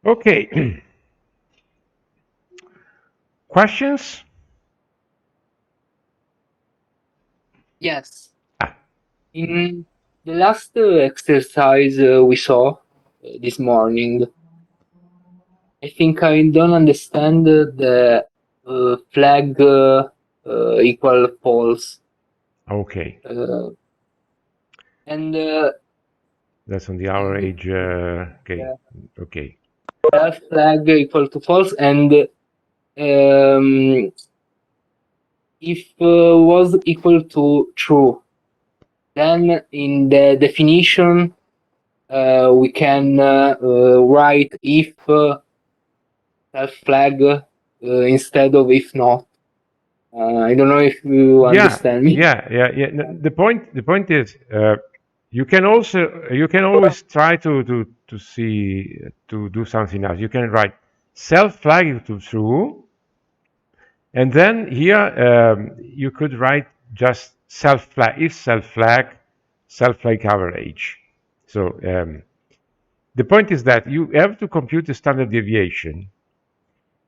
Okay. Questions? Yes. Ah, In the last exercise we saw this morning, I think I don't understand the flag equal false. okay. Uh, and That's on the average. Okay. yeah, Okay. flag equal to false, and if was equal to true, then in the definition we can write if self flag instead of if not. I don't know if you Yeah. understand me. Yeah. The point is, you can always try to see to do something else. You can write self flag to true, and then here you could write just self flag average. So the point is that you have to compute the standard deviation,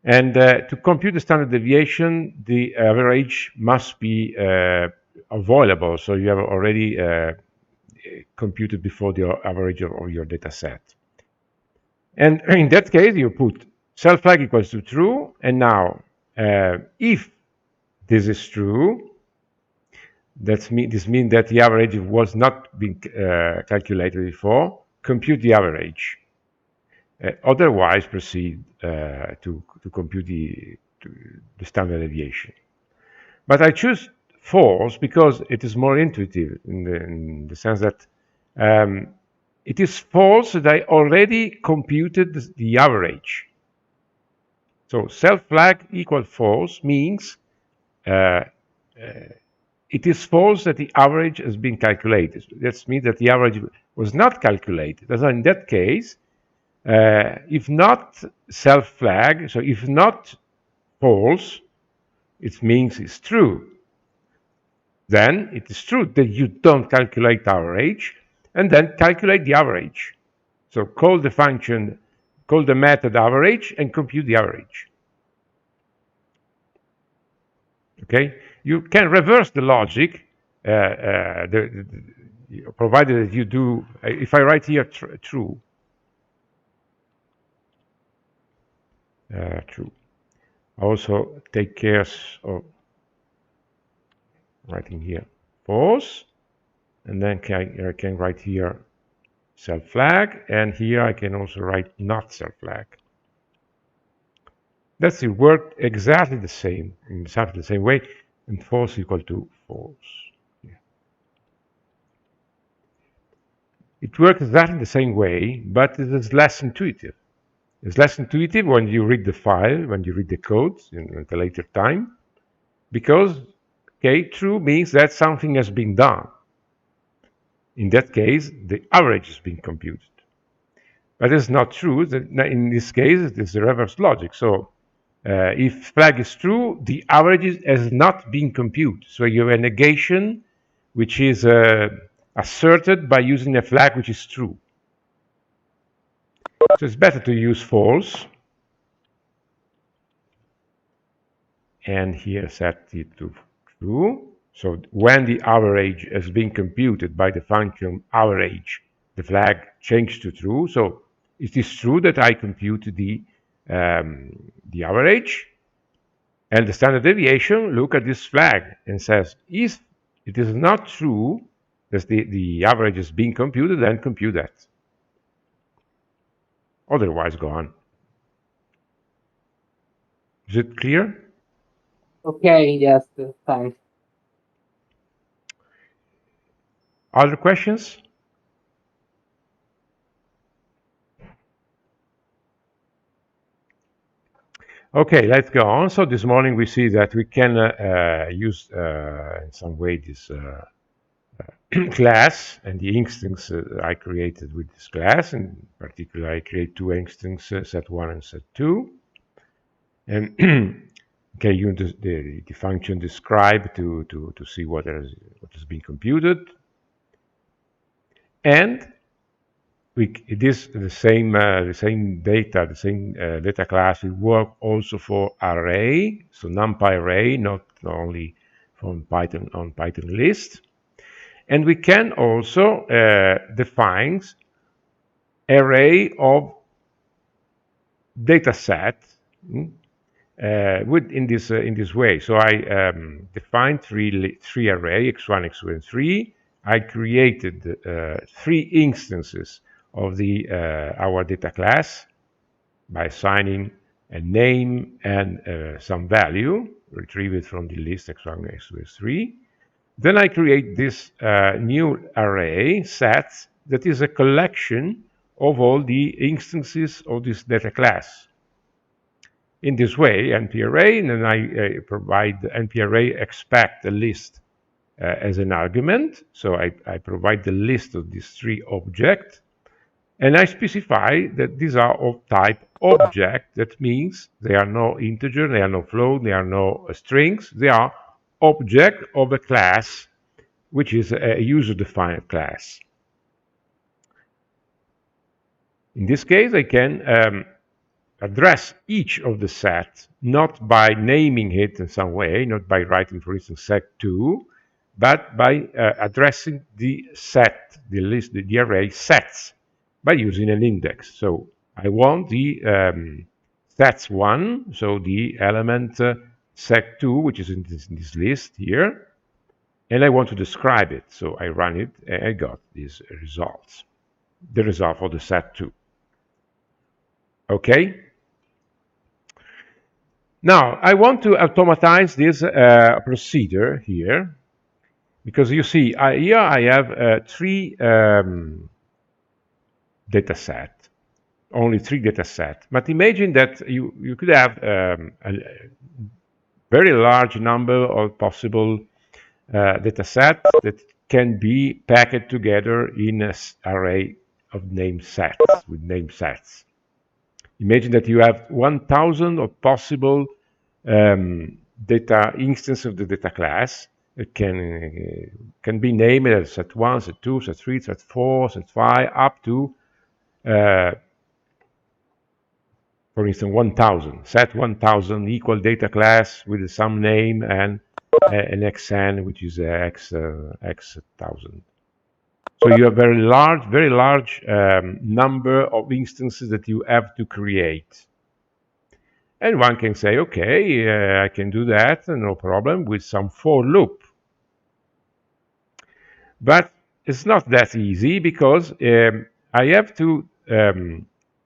and to compute the standard deviation, the average must be available. So you have already computed before the average of your data set. And in that case, you put self flag equals to true. And now, if this is true, this means that the average was not being calculated before. Compute the average. Otherwise, proceed to compute the standard deviation. But I choose false because it is more intuitive in the sense that um, it is false that I already computed the average. So self flag equal false means uh, it is false that the average has been calculated. That means that the average was not calculated. So in that case, if not self flag, so if not false, it means it's true. Then it is true that you don't calculate average, and then calculate the average. So call the function, call the method average, and compute the average. Okay, you can reverse the logic, provided that you do. If I write here true, true. Also take care of writing here false, and then I can write here self flag, and here I can also write not self flag. That's it worked exactly the same, in exactly the same way, and false equal to false. Yeah. It works exactly the same way, but it is less intuitive. It's less intuitive when you read the file, when you read the code at a later time, because, okay, true means that something has been done. In that case, the average has been computed. But it's not true. In this case, it is the reverse logic. So if flag is true, the average has not been computed. So you have a negation which is asserted by using a flag which is true. So it's better to use false. And here set it to true. So when the average has been computed by the function average, the flag changed to true. So it is true that I compute the average, and the standard deviation look at this flag and says, if it is not true that the average is being computed, then compute that. Otherwise, go on. Is it clear? Okay, yes, thanks. Other questions? Okay, let's go on. So this morning we see that we can use in some way this class and the instance I created with this class. In particular, I create two instances, set1 and set2. And okay, you the function describe to see what has been computed. And it is the same data, the same data class will work also for array, so NumPy array, not only from Python on Python list. And we can also define array of data set in this way. So I defined three array x1, x2, and 3. I created 3 instances of the our data class by assigning a name and some value retrieved from the list x1, x2, x3. Then I create this new array set that is a collection of all the instances of this data class. In this way, NP-array, and then I provide the NP-array expect the list as an argument. So I provide the list of these 3 objects, and I specify that these are of type object. That means they are no integer, they are no float, they are no strings. They are object of a class, which is a user-defined class. In this case, I can address each of the set, not by naming it in some way, not by writing, for instance, set2, but by addressing the set, the list, the array sets, by using an index. So I want the sets1, so the element set2, which is in this list here, and I want to describe it. So I run it, and I got these results, the result for the set2. Okay? Now, I want to automatize this procedure here, because you see, here I have 3 data set, only 3 data set. But imagine that you could have a very large number of possible data sets that can be packed together in an array of named sets, with named sets. Imagine that you have 1,000 of possible data instance of the data class. It can be named as set1, set2, set3, set4, set5, up to, for instance, 1,000. Set 1,000 equal data class with some name and an xn, which is x 1,000. So you have very large number of instances that you have to create. And one can say, okay, I can do that, no problem, with some for loop. But it's not that easy, because I have to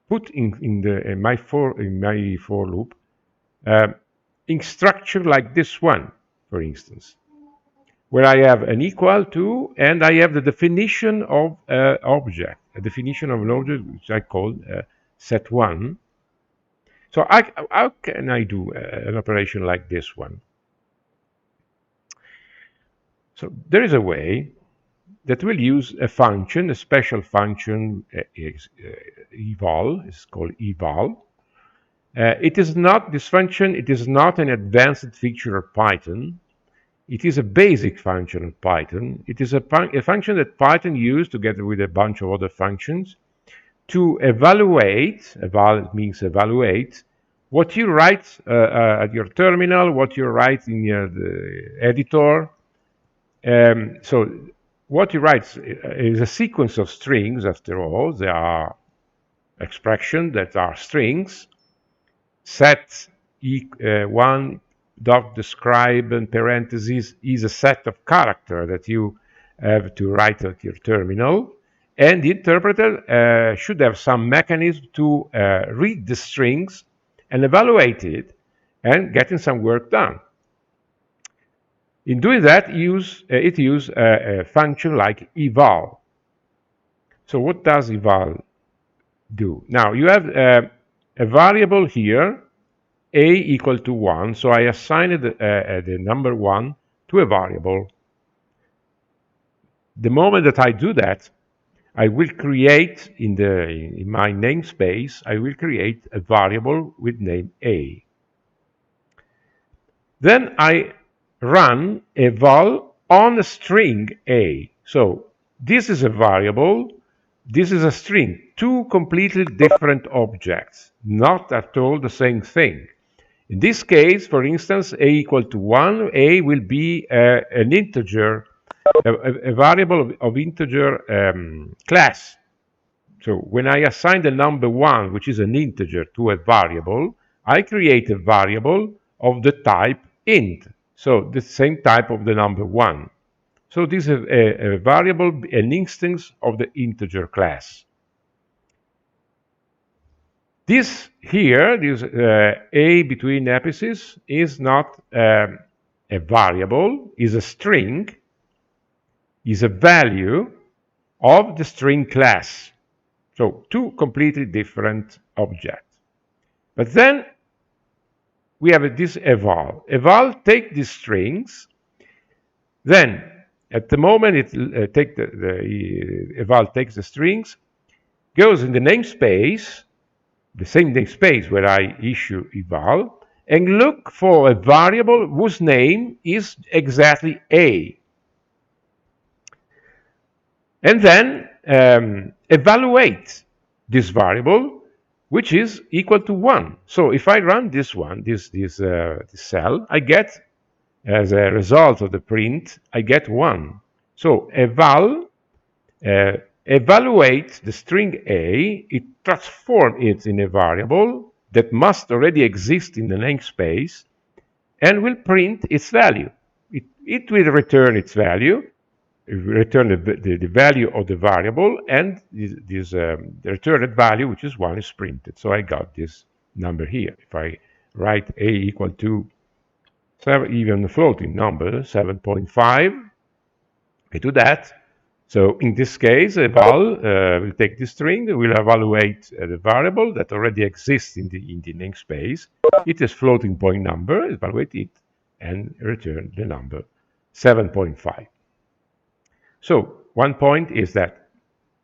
put in my for loop in structure like this one, for instance, where I have an equal to, and I have the definition of object, a definition of an object which I call set1. So how can I do an operation like this one? So there is a way that will use a function, a special function, Eval. It's called Eval. This function, it is not an advanced feature of Python. It is a basic function of Python. It is a function that Python used together with a bunch of other functions to evaluate, eval means evaluate, what you write at your terminal, what you write in the editor. So what you write is a sequence of strings, after all. There are expressions that are strings. Set one dot describe and parentheses is a set of characters that you have to write at your terminal. And the interpreter should have some mechanism to read the strings and evaluate it and getting some work done. In doing that, it uses a function like eval. So what does eval do? Now, you have a variable here, a equal to 1. So I assigned the number 1 to a variable. The moment that I do that, I will create in my namespace, I will create a variable with name a. Then I run eval on a string a. So this is a variable This is a string, two completely different objects, not at all the same thing. In this case, for instance, a equal to 1, a will be an integer, a variable of integer class. So when I assign the number 1, which is an integer, to a variable, I create a variable of the type int. So the same type of the number 1. So this is a variable, an instance of the integer class. This here, this a between apices, is not a variable, is a string, is a value of the string class. So two completely different objects. But then we have this eval. Eval take these strings, then at the moment it eval takes the strings, goes in the namespace, the same namespace where I issue eval, and look for a variable whose name is exactly a. And then evaluate this variable, which is equal to 1. So if I run this one, this cell, I get, as a result of the print, I get 1. So eval evaluates the string a, it transforms it in a variable that must already exist in the namespace and will print its value. It will return its value, return the value of the variable, and the returned value, which is 1, is printed. So I got this number here. If I write a equal to even a floating number, 7.5, I do that. So in this case, eval will take the string, will evaluate the variable that already exists in the namespace. It is floating point number, evaluate it, and return the number 7.5. So one point is that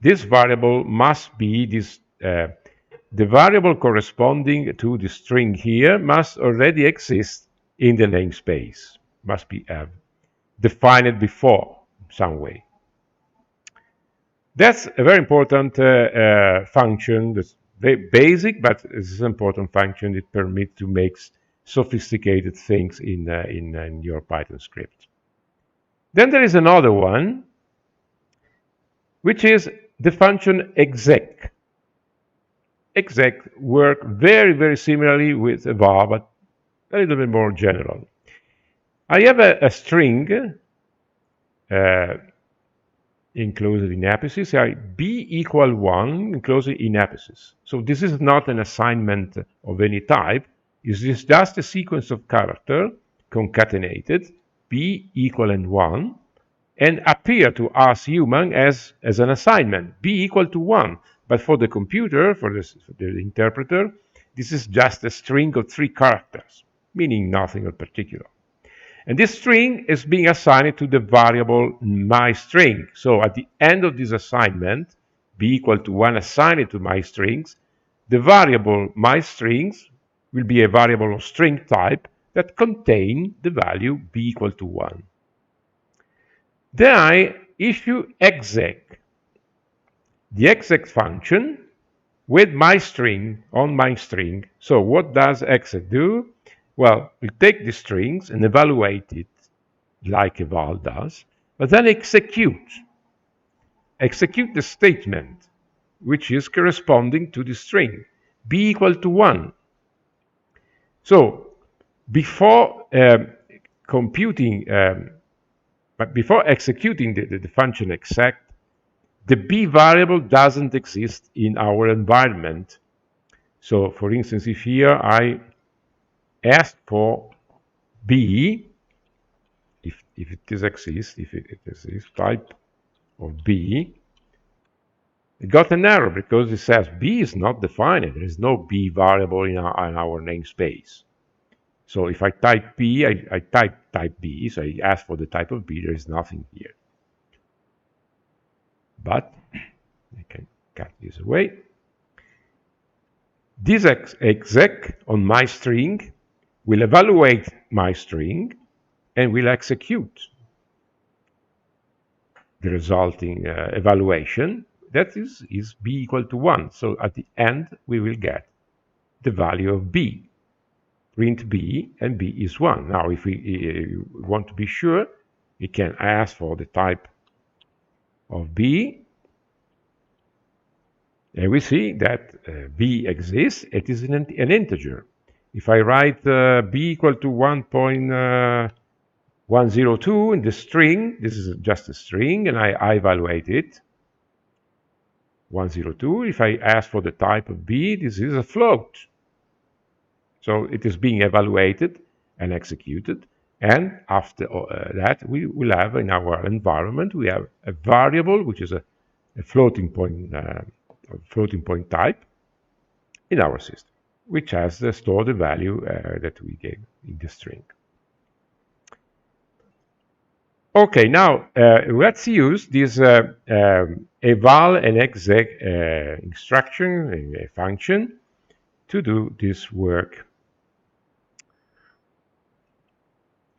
this variable must be this, the variable corresponding to the string here must already exist in the namespace, must be defined before some way. That's a very important function. That's very basic, but it's an important function. It permits to make sophisticated things in your Python script. Then there is another one, which is the function exec. Exec work very, very similarly with eval, but a little bit more general. I have a string enclosed in apices, b equal 1 enclosed in apices. So this is not an assignment of any type. It's just a sequence of characters concatenated, b equaling 1, and appear to us human as an assignment, b equal to 1. But for the computer, for the interpreter, this is just a string of 3 characters, meaning nothing in particular. And this string is being assigned to the variable myString. So at the end of this assignment, b equal to 1 assigned to myStrings, the variable myStrings will be a variable of string type that contain the value b equal to 1. Then I issue exec, the exec function with myString on myString. So what does exec do? Well, we take the strings and evaluate it like eval does, but then execute the statement which is corresponding to the string, b equal to 1. So before before executing the function exec, the b variable doesn't exist in our environment. So for instance, if here I ask for b, if it exists, if it exists, type of b, it got an error because it says b is not defined. There is no b variable in our namespace. So if I type b, I type b, so I ask for the type of b, there is nothing here. But I can cut this away. This exec on my string will evaluate my string and will execute the resulting evaluation that is b equal to 1. So at the end, we will get the value of b. Print b, and b is 1. Now, if we want to be sure, we can ask for the type of b, and we see that b exists. It is an integer. If I write b equal to 1.102 in the string, this is just a string, and I evaluate it, 102. If I ask for the type of b, this is a float. So it is being evaluated and executed. And after that, we will have in our environment, we have a variable, which is a floating point type in our system, which has stored the value that we gave in the string. Okay, now let's use this eval and exec instruction, a function, to do this work.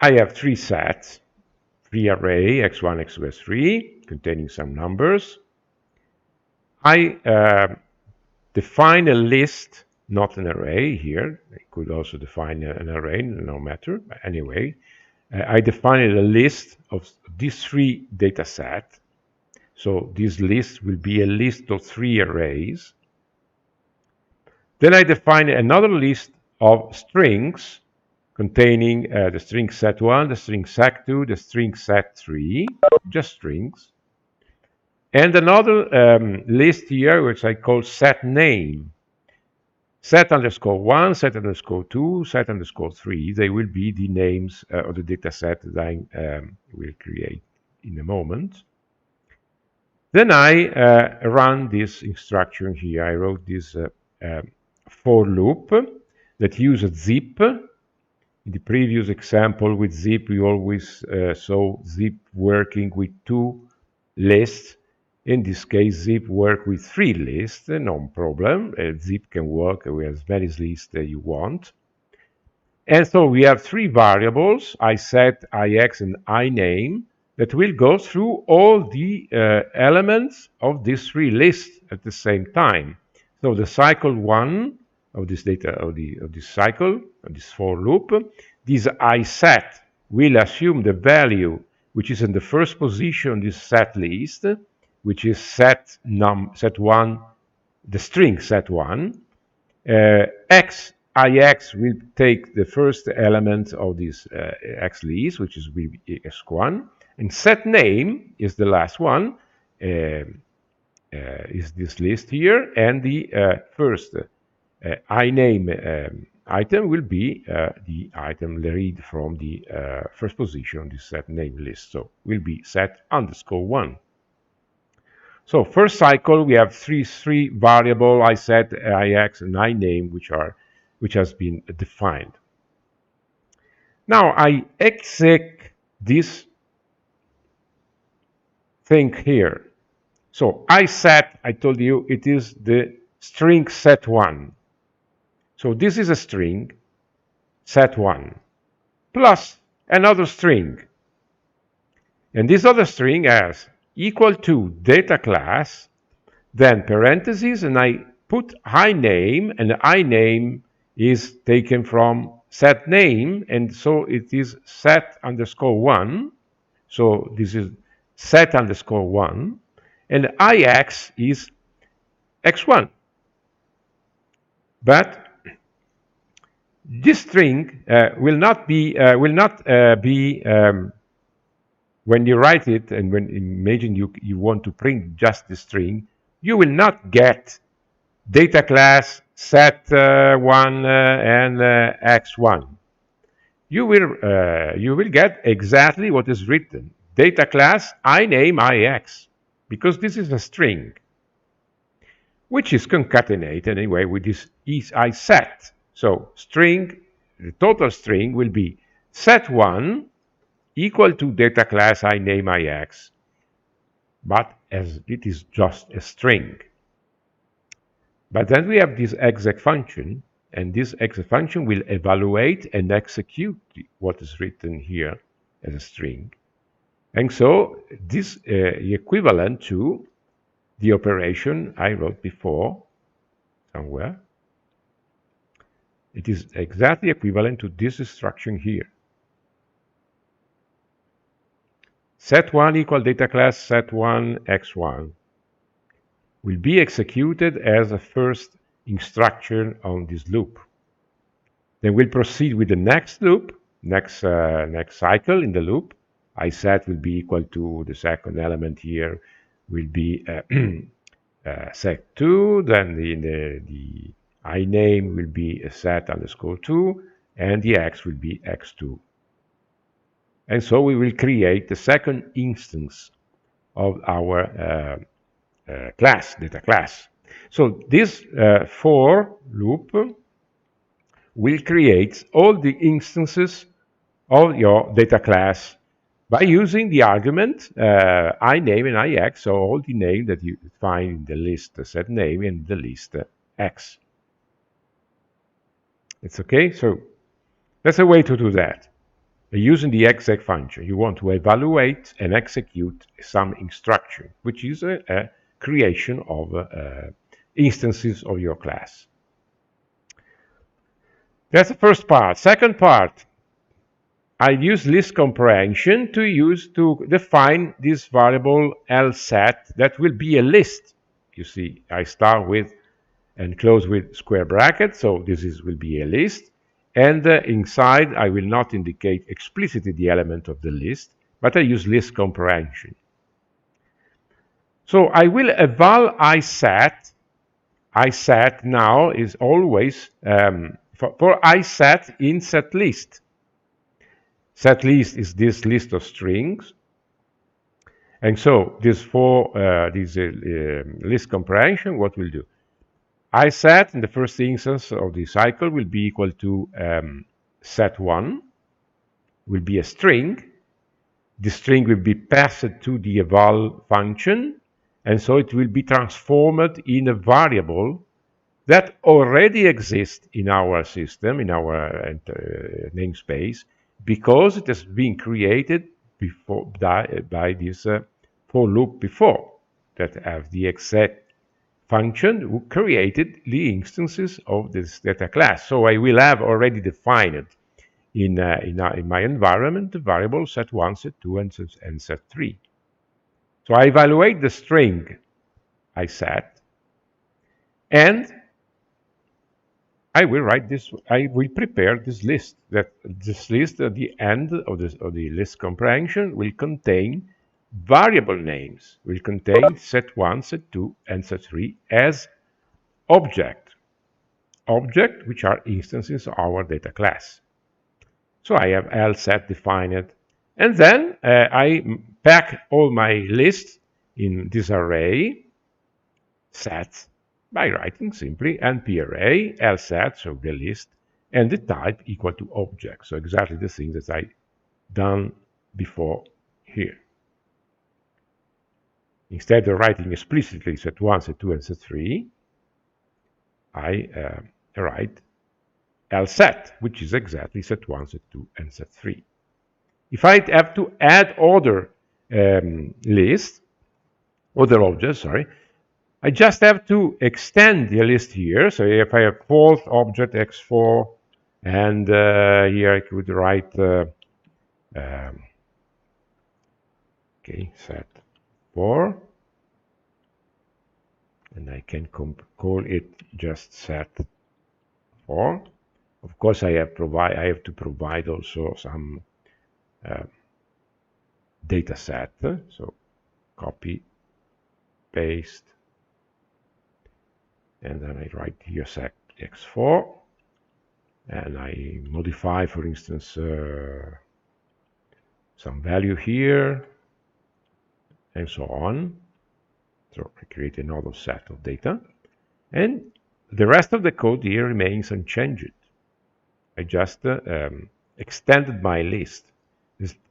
I have three sets, three array, x1, x2, x3, containing some numbers. I define a list, not an array here. I could also define an array, no matter. But anyway, I define a list of these three data sets. So this list will be a list of three arrays. Then I define another list of strings containing the string set1, the string set2, the string set3, just strings. And another list here, which I call set name. Set_1, set_2, set_3. They will be the names of the data set that I will create in a moment. Then I run this instruction here. I wrote this for loop that uses zip. In the previous example with zip, we always saw zip working with two lists. In this case, zip work with three lists, no problem. Zip can work with as many lists that you want. And so we have three variables, iSet, ix, and iname, that will go through all the elements of these three lists at the same time. So the cycle one of this data, of this cycle, of this for loop, this iSet will assume the value which is in the first position on this set list, which is set1, the string set1. Ix will take the first element of this x list, which is will be x1, and set name is the last one, is this list here, and the first iname item will be the item read from the first position on this set name list. So will be set_1. So first cycle we have three variable iSet, ix, and iname which has been defined. Now I exec this thing here. So iSet, I told you, it is the string set1. So this is a string set1 plus another string. And this other string has equal to data class, then parentheses, and I put iname, and iname is taken from set name, and so it is set_1. So this is set_1, and ix is x1. But this string will not be when you write it, and when imagine you want to print just the string, you will not get data class set1 and x1. You will get exactly what is written, data class iname ix, because this is a string, which is concatenated anyway with this iSet. So string, the total string will be set1 equal to data class iname ix, but as it is just a string. But then we have this exec function, and this exec function will evaluate and execute what is written here as a string. And so this is equivalent to the operation I wrote before somewhere. It is exactly equivalent to this instruction here. Set1 equal data class set1 x1 will be executed as a first instruction on this loop. Then we'll proceed with the next loop, next cycle in the loop. iSet will be equal to the second element here will be sec2, then the iname will be set underscore 2, and the x will be x2. And so we will create the second instance of our class, data class. So this for loop will create all the instances of your data class by using the argument iname and ix, so all the name that you find in the list set name and the list x. It's okay? So that's a way to do that. Using the exec function, you want to evaluate and execute some instruction, which is a creation of instances of your class. That's the first part. Second part, I use list comprehension to define this variable lset that will be a list. You see, I start with and close with square brackets, so this will be a list. And inside, I will not indicate explicitly the element of the list, but I use list comprehension. So I will eval iSet. iSet now is always for iSet in setList. SetList is this list of strings. And so this for this list comprehension, what we'll do? iSet in the first instance of the cycle will be equal to set1, will be a string. The string will be passed to the eval function, and so it will be transformed in a variable that already exists in our system, in our namespace, because it has been created before by this for loop before that have the exec function who created the instances of this data class. So I will have already defined in my environment the variables set1, set2, and set3. So I evaluate the string I set, and I will write this. I will prepare this list. This list at the end of the list comprehension will contain variable names, will contain set1, set2, and set3 as object, which are instances of our data class. So I have lset defined, and then I pack all my lists in this array set by writing simply nparray lset, so the list, and the type equal to object. So exactly the thing that I done before here. Instead of writing explicitly set1, set2, and set3, I write lset, which is exactly set1, set2, and set3. If I have to add other lists, other objects, sorry, I just have to extend the list here. So if I have fourth object x4, and here I could write okay, set4, and I can call it just set4. Of course, I have to provide also some data set. So copy, paste, and then I write here set x4, and I modify, for instance, some value here, and so on. So I create another set of data, and the rest of the code here remains unchanged. I just extended my list.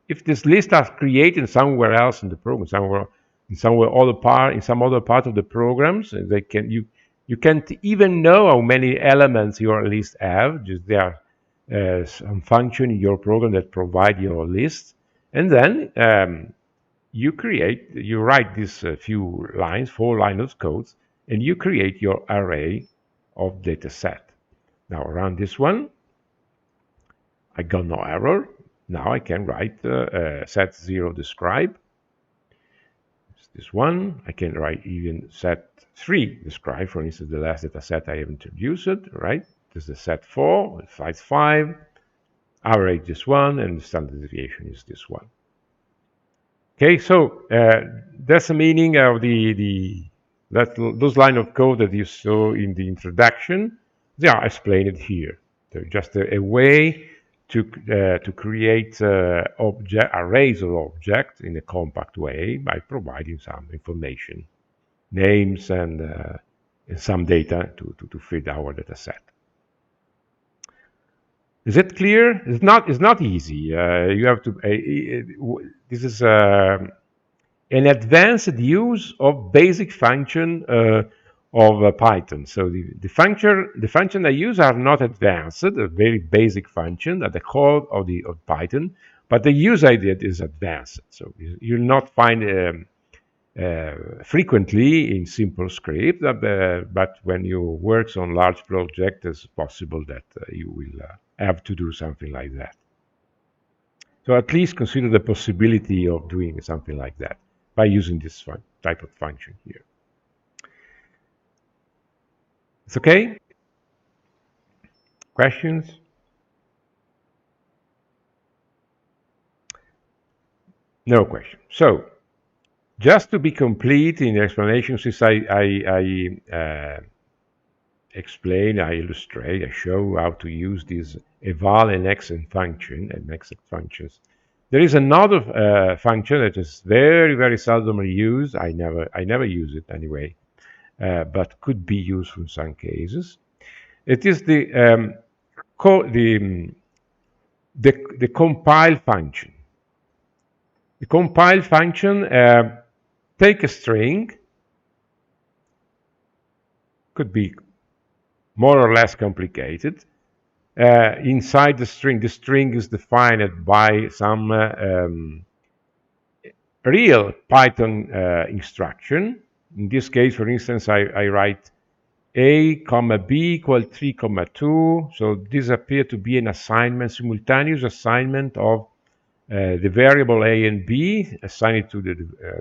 If this list are created somewhere else in the program, in some other part of the programs, you can't even know how many elements your list have. Just there are some function in your program that provide your list, and then you write these few lines, 4 lines of code, and you create your array of data set. Now run this one. I got no error. Now I can write set 0 describe. This one. I can write even set 3 describe, for instance, the last data set I have introduced, right? This is the set 4, it finds 5, average this one, and the standard deviation is this one. Okay, so that's the meaning of those line of code that you saw in the introduction. They are explained here. They're just a way to create arrays of objects in a compact way by providing some information, names, and some data to feed our data set. Is it clear? It's not easy. You have to. This is an advanced use of basic function of Python. So the function I use are not advanced, a very basic function at the core of Python, but the use I did is advanced. So you'll not find frequently in simple script, but when you work on large projects, it's possible that you will have to do something like that. So at least consider the possibility of doing something like that by using this type of function here. It's okay? Questions? No question. So just to be complete in the explanation, since I explain, I illustrate, I show how to use these eval and exec functions. There is another function that is very, very seldomly used. I never use it anyway, but could be useful in some cases. It is the compile function. The compile function take a string, could be more or less complicated. Inside the string is defined by some real Python instruction. In this case, for instance, I write a comma b equal 3 comma 2. So this appears to be an assignment, simultaneous assignment of the variable a and b, assigned to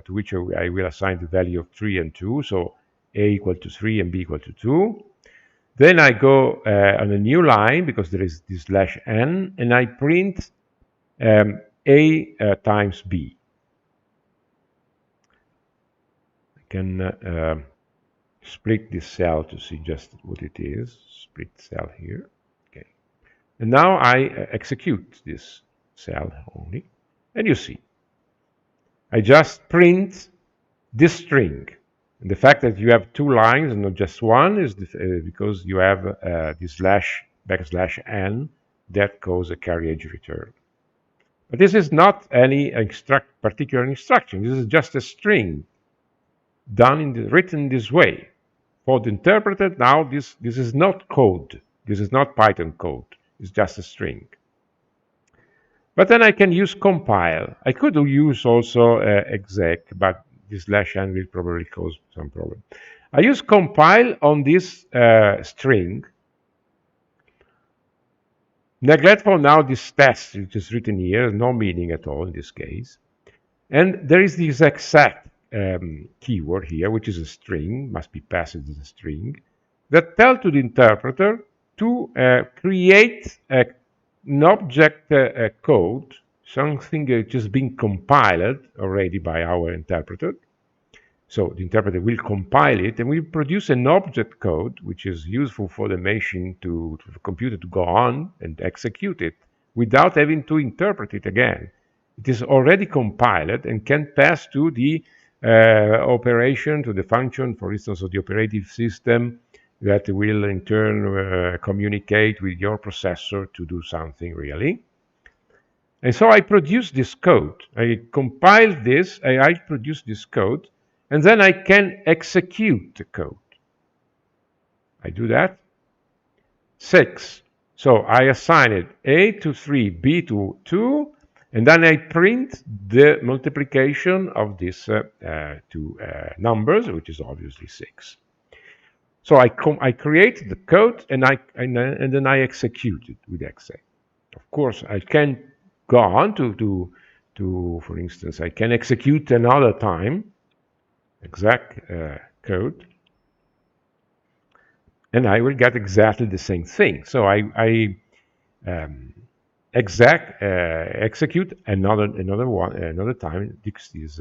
which I will assign the value of 3 and 2. So a equal to 3 and b equal to 2. Then I go on a new line because there is this /n, and I print a times b. I can split this cell to see just what it is. Split cell here. Okay. And now I execute this cell only, and you see, I just print this string. And the fact that you have 2 lines and not just one is because you have this /n that causes a carry age return. But this is not any particular instruction. This is just a string written this way. For the interpreter, now this is not code. This is not Python code. It's just a string. But then I can use compile. I could use also exec, but this /n will probably cause some problem. I use compile on this string. Neglect for now this test, which is written here, no meaning at all in this case. And there is this exec keyword here, which is a string, must be passed as a string, that tells to the interpreter to create an object code, something which has been compiled already by our interpreter. So the interpreter will compile it and will produce an object code which is useful for the machine to the computer to go on and execute it without having to interpret it again. It is already compiled and can pass to the operation, to the function, for instance, of the operating system that will in turn communicate with your processor to do something really. And so I produce this code. I compile this, I produce this code, and then I can execute the code. I do that. 6. So I assign it A to 3, B to 2, And then I print the multiplication of these two numbers, which is obviously 6. So I create the code and then I execute it with Exec. Of course, I can go on to for instance, I can execute another time Exec code, and I will get exactly the same thing. So I execute another time this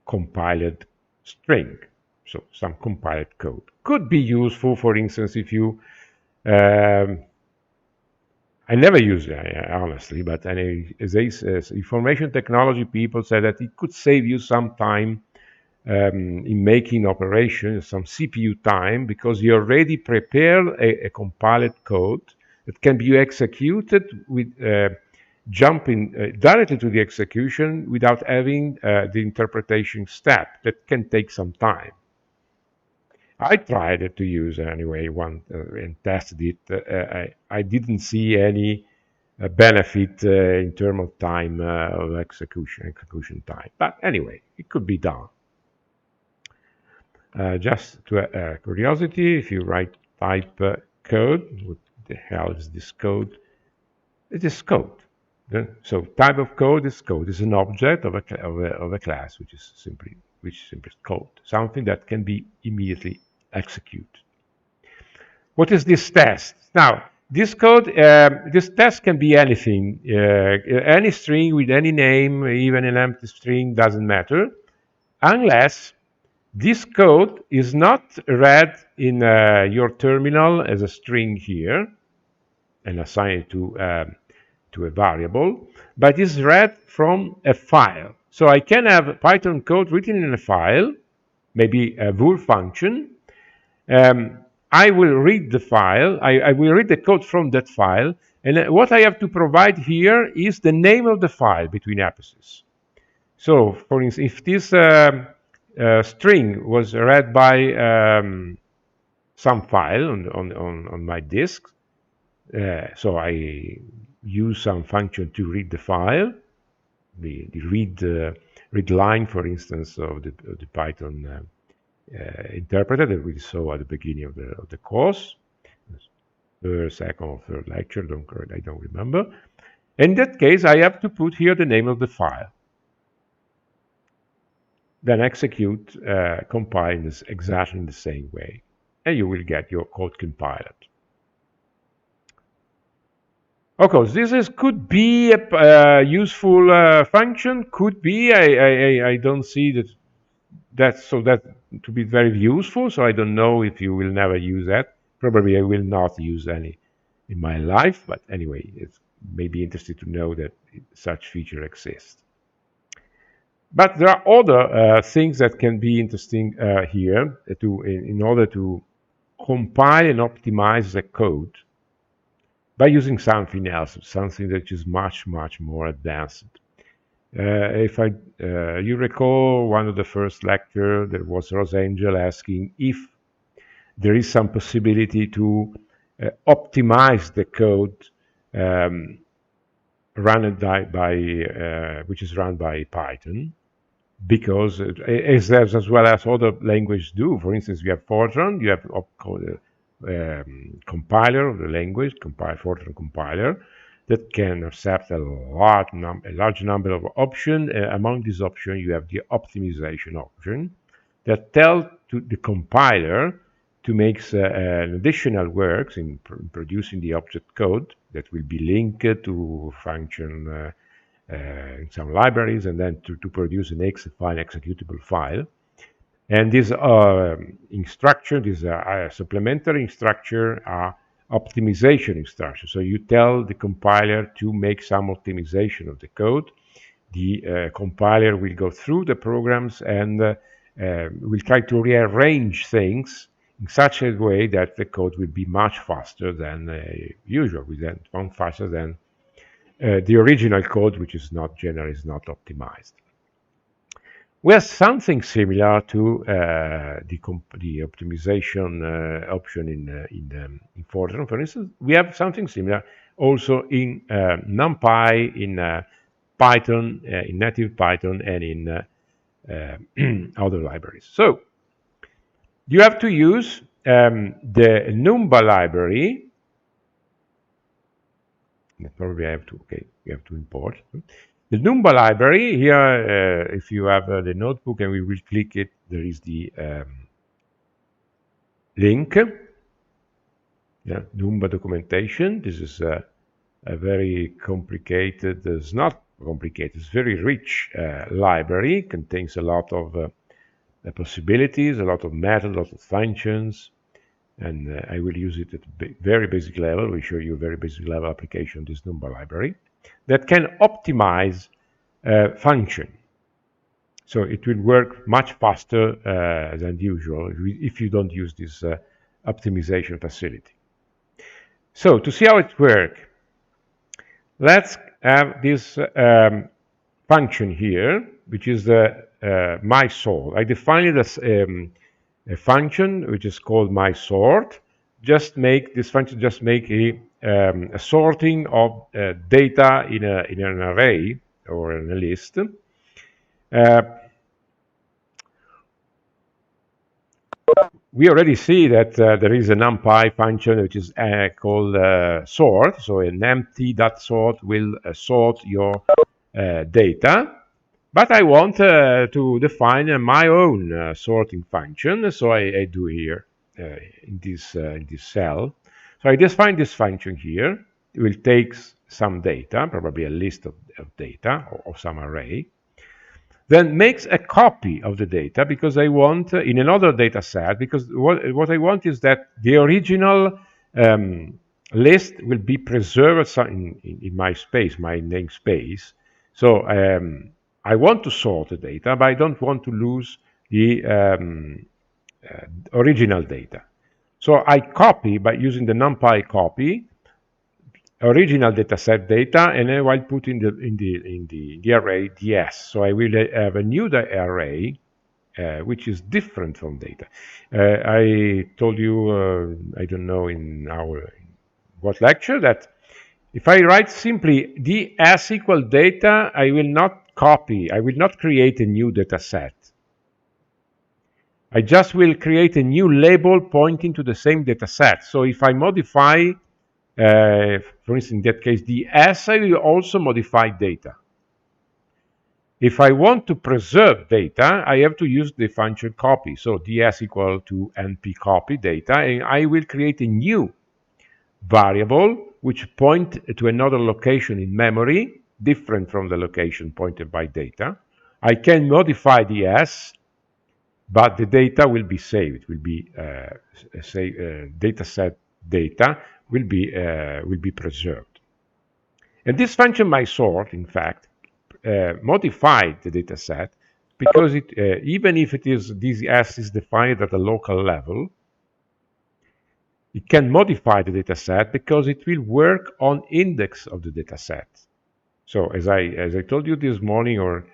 compiled string. So some compiled code could be useful, for instance, if you I never use it, honestly, but information technology people said that it could save you some time in making operations, some CPU time, because you already prepared a compiled code that can be executed with jumping directly to the execution without having the interpretation step. That can take some time. I tried it to use anyway one and tested it. I didn't see any benefit in terms of time of execution time. But anyway, it could be done. Just to curiosity, if you type code, what the hell is this code? It is code. So type of code is code. It's an object of a class, which is simply code, something that can be immediately executed. What is this test? Now, this code, this test can be anything, any string with any name, even an empty string, doesn't matter, unless this code is not read in your terminal as a string here and assigned to a variable, but is read from a file. So I can have Python code written in a file, maybe a bool function. I will read the file, I will read the code from that file, and what I have to provide here is the name of the file between apices. So, for instance, if this string was read by some file on my disk, so I use some function to read the file, the read line, for instance, of the Python interpreter that we saw at the beginning of the course, third, second, or third lecture. I don't remember. In that case, I have to put here the name of the file. Then execute, compile this exactly in the same way, and you will get your code compiled. Of course, could be a useful function. Could be. I don't see that to be very useful. So I don't know if you will never use that. Probably I will not use any in my life. But anyway, it's maybe interesting to know that such feature exists. But there are other things that can be interesting here in order to compile and optimize the code by using something else, something that is much more advanced. If you recall one of the first lecture, there was Rosangel asking if there is some possibility to optimize the code which is run by Python, because as well as other languages do. For instance, you have Fortran, you have compiler of the language, Fortran compiler, that can accept a large number of options. Among these options, you have the optimization option that tells to the compiler to make an additional works in producing the object code that will be linked to function in some libraries, and then to produce an executable file. And these instructions, these supplementary instructions, are optimization instructions. So you tell the compiler to make some optimization of the code. The compiler will go through the programs and will try to rearrange things in such a way that the code will be much faster than usual, faster than the original code, which is not optimized. We have something similar to the optimization option in Fortran. For instance, we have something similar also in NumPy, in Python, in native Python, and in other libraries. So you have to use the Numba library. Probably I have to, okay, we have to import. The Numba library here, if you have the notebook and we will click it, there is the link. Yeah, Numba documentation. This is a very complicated, it's not complicated, it's very rich library, contains a lot of possibilities, a lot of methods, a lot of functions, and I will use it at very basic level. We show you a very basic level application of this Numba library that can optimize function. So it will work much faster than usual if you don't use this optimization facility. So to see how it works, let's have this function here, which is the mySort. I define it as a function which is called mySort. Just make this function just make a sorting of data in an array or in a list. We already see that there is an NumPy function which is called sort. So an empty.sort will sort your data. But I want to define my own sorting function. So I do here in this cell. So I define this function here. It will take some data, probably a list of data or some array. Then makes a copy of the data because I want in another data set, because what I want is that the original list will be preserved in my space, my namespace. So I want to sort the data, but I don't want to lose the original data. So I copy by using the NumPy copy original dataset data, and I will put in the array ds. So I will have a new array which is different from data. I told you, I don't know in our what lecture, that if I write simply ds equal data, I will not copy, I will not create a new dataset. I just will create a new label pointing to the same dataset. So if I modify for instance, in that case, ds, I will also modify data. If I want to preserve data, I have to use the function copy. So ds equal to npCopy data, and I will create a new variable which point to another location in memory, different from the location pointed by data. I can modify ds, but the data will be saved. It will be dataset data will be preserved. And this function mySort, in fact, modified the dataset because it even if it is ds is defined at a local level, it can modify the dataset because it will work on index of the dataset. So as I told you this morning or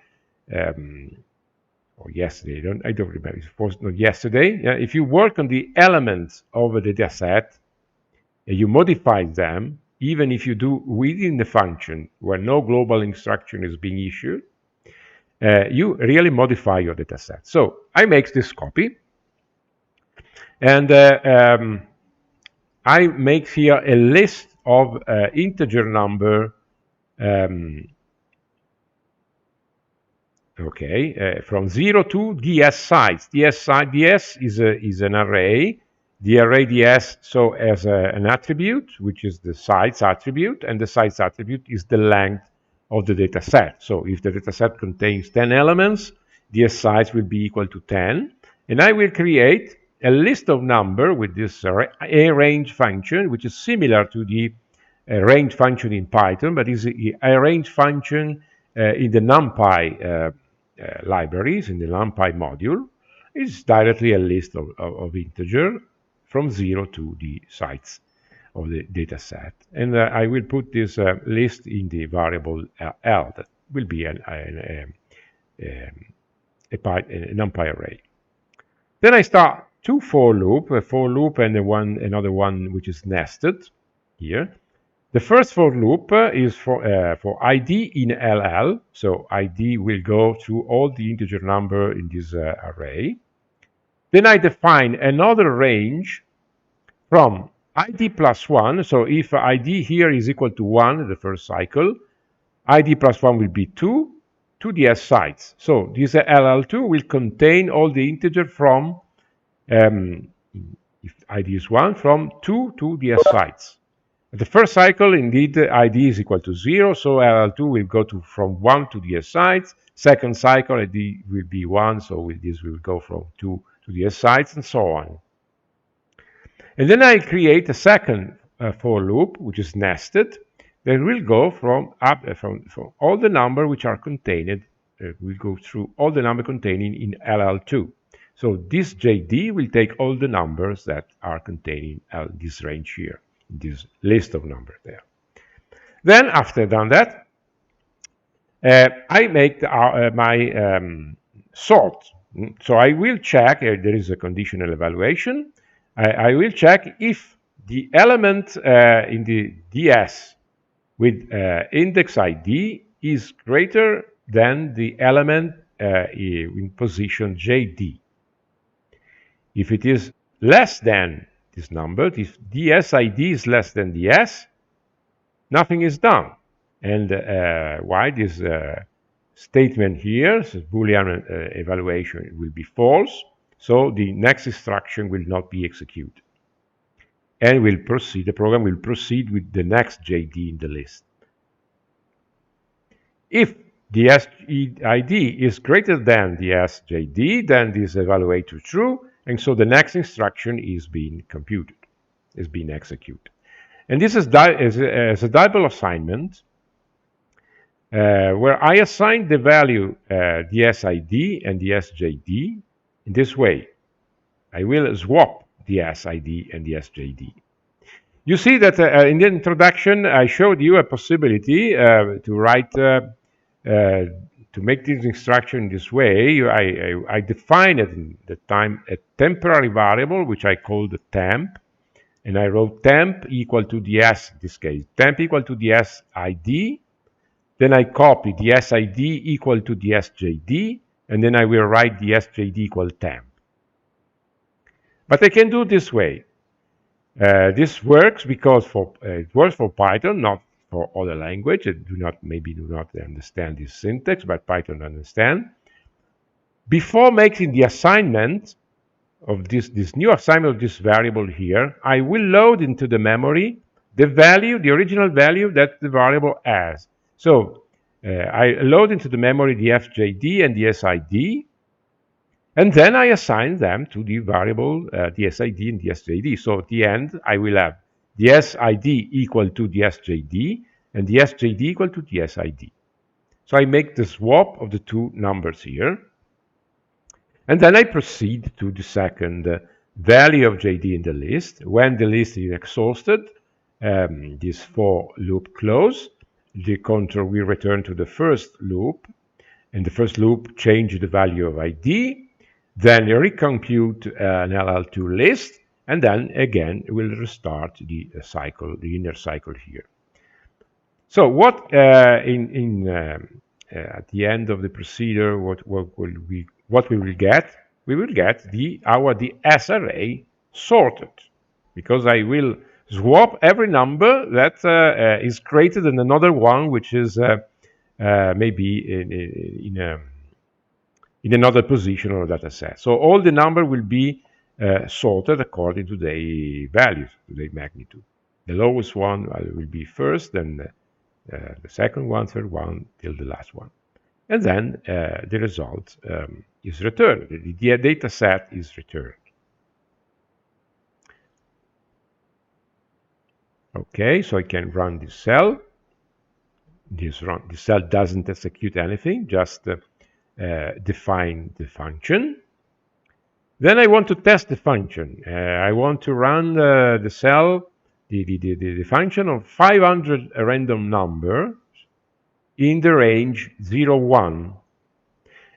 yesterday, I don't remember. It was not yesterday. If you work on the elements of a dataset, you modify them, even if you do within the function where no global instruction is being issued, you really modify your dataset. So I make this copy, and I make here a list of integer number. From 0 to ds size. ds is an array. The array ds so as an attribute, which is the size attribute, and the size attribute is the length of the data set. So if the data set contains 10 elements, ds size will be equal to 10, and I will create a list of number with this arange function, which is similar to the range function in Python, but is a range function in the NumPy libraries, in the NumPy module. Is directly a list of integer from 0 to the size of the data set. And I will put this list in the variable L. That will be a NumPy array. Then I start a for loop and another one which is nested here. The first for loop is for ID in LL. So ID will go through all the integer number in this array. Then I define another range from ID plus 1. So if ID here is equal to 1, the first cycle, ID plus 1 will be 2 to the S sides. So this LL2 will contain all the integer from, if ID is 1, from 2 to the S sides. The first cycle, indeed, ID is equal to 0, so LL2 will go from 1 to the S sides. Second cycle, ID will be 1, so this will go from 2 to the S sides, and so on. And then I create a second for loop, which is nested, that will go from all the number which are contained, will go through all the number containing in LL2. So this JD will take all the numbers that are contained in this range here, this list of numbers there. Then after done that, I make my sort. So I will check, there is a conditional evaluation. I will check if the element in the DS with index ID is greater than the element in position JD. If it is less than this number, if DS ID is less than DS, nothing is done. And why this statement here, so Boolean evaluation, will be false, so the next instruction will not be executed. And will proceed, the program will proceed with the next JD in the list. If the SID is greater than the SJD, then this evaluate to true, and so the next instruction is being computed, is being executed. And this is a double assignment where I assign the value the SID and the SJD in this way. I will swap the SID and the SJD. You see that in the introduction, I showed you a possibility to write, to make this instruction this way. I defined at the time a temporary variable, which I called temp, and I wrote temp equal to the S, in this case, temp equal to the SID. Then I copy the SID equal to the SJD, and then I will write the SJD equal temp. But I can do it this way. This works because it works for Python, not for other language. Maybe do not understand this syntax, but Python understand. Before making the assignment of this new assignment of this variable here, I will load into the memory the value, the original value that the variable has. So I load into the memory the FJD and the SID, and then I assign them to the variable, the SID and the SJD. So at the end, I will have the SID equal to the SJD and the SJD equal to the SID. So I make the swap of the two numbers here. And then I proceed to the second value of JD in the list. When the list is exhausted, this for loop close, the control will return to the first loop. And the first loop change the value of ID. Then recompute an LL2 list, and then again we'll restart the cycle, the inner cycle here. So what at the end of the procedure, what we will get? We will get the S array sorted, because I will swap every number that is greater than another one, which is maybe in another position or data set. So all the number will be sorted according to their values, to their magnitude. The lowest one will be first, then the second one, third one, till the last one. And then the result is returned. The data set is returned. Okay, so I can run this cell. This cell doesn't execute anything, just define the function. Then I want to test the function. I want to run the cell, the function of 500 random numbers in the range 0, 1.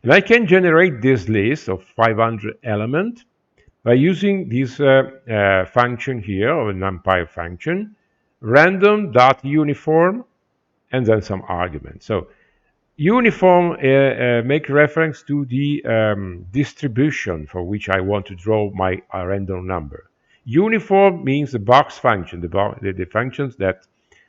And I can generate this list of 500 elements by using this function here, or a NumPy function, random.uniform, and then some argument. So uniform make reference to the distribution for which I want to draw my random number. Uniform means the box function, the functions that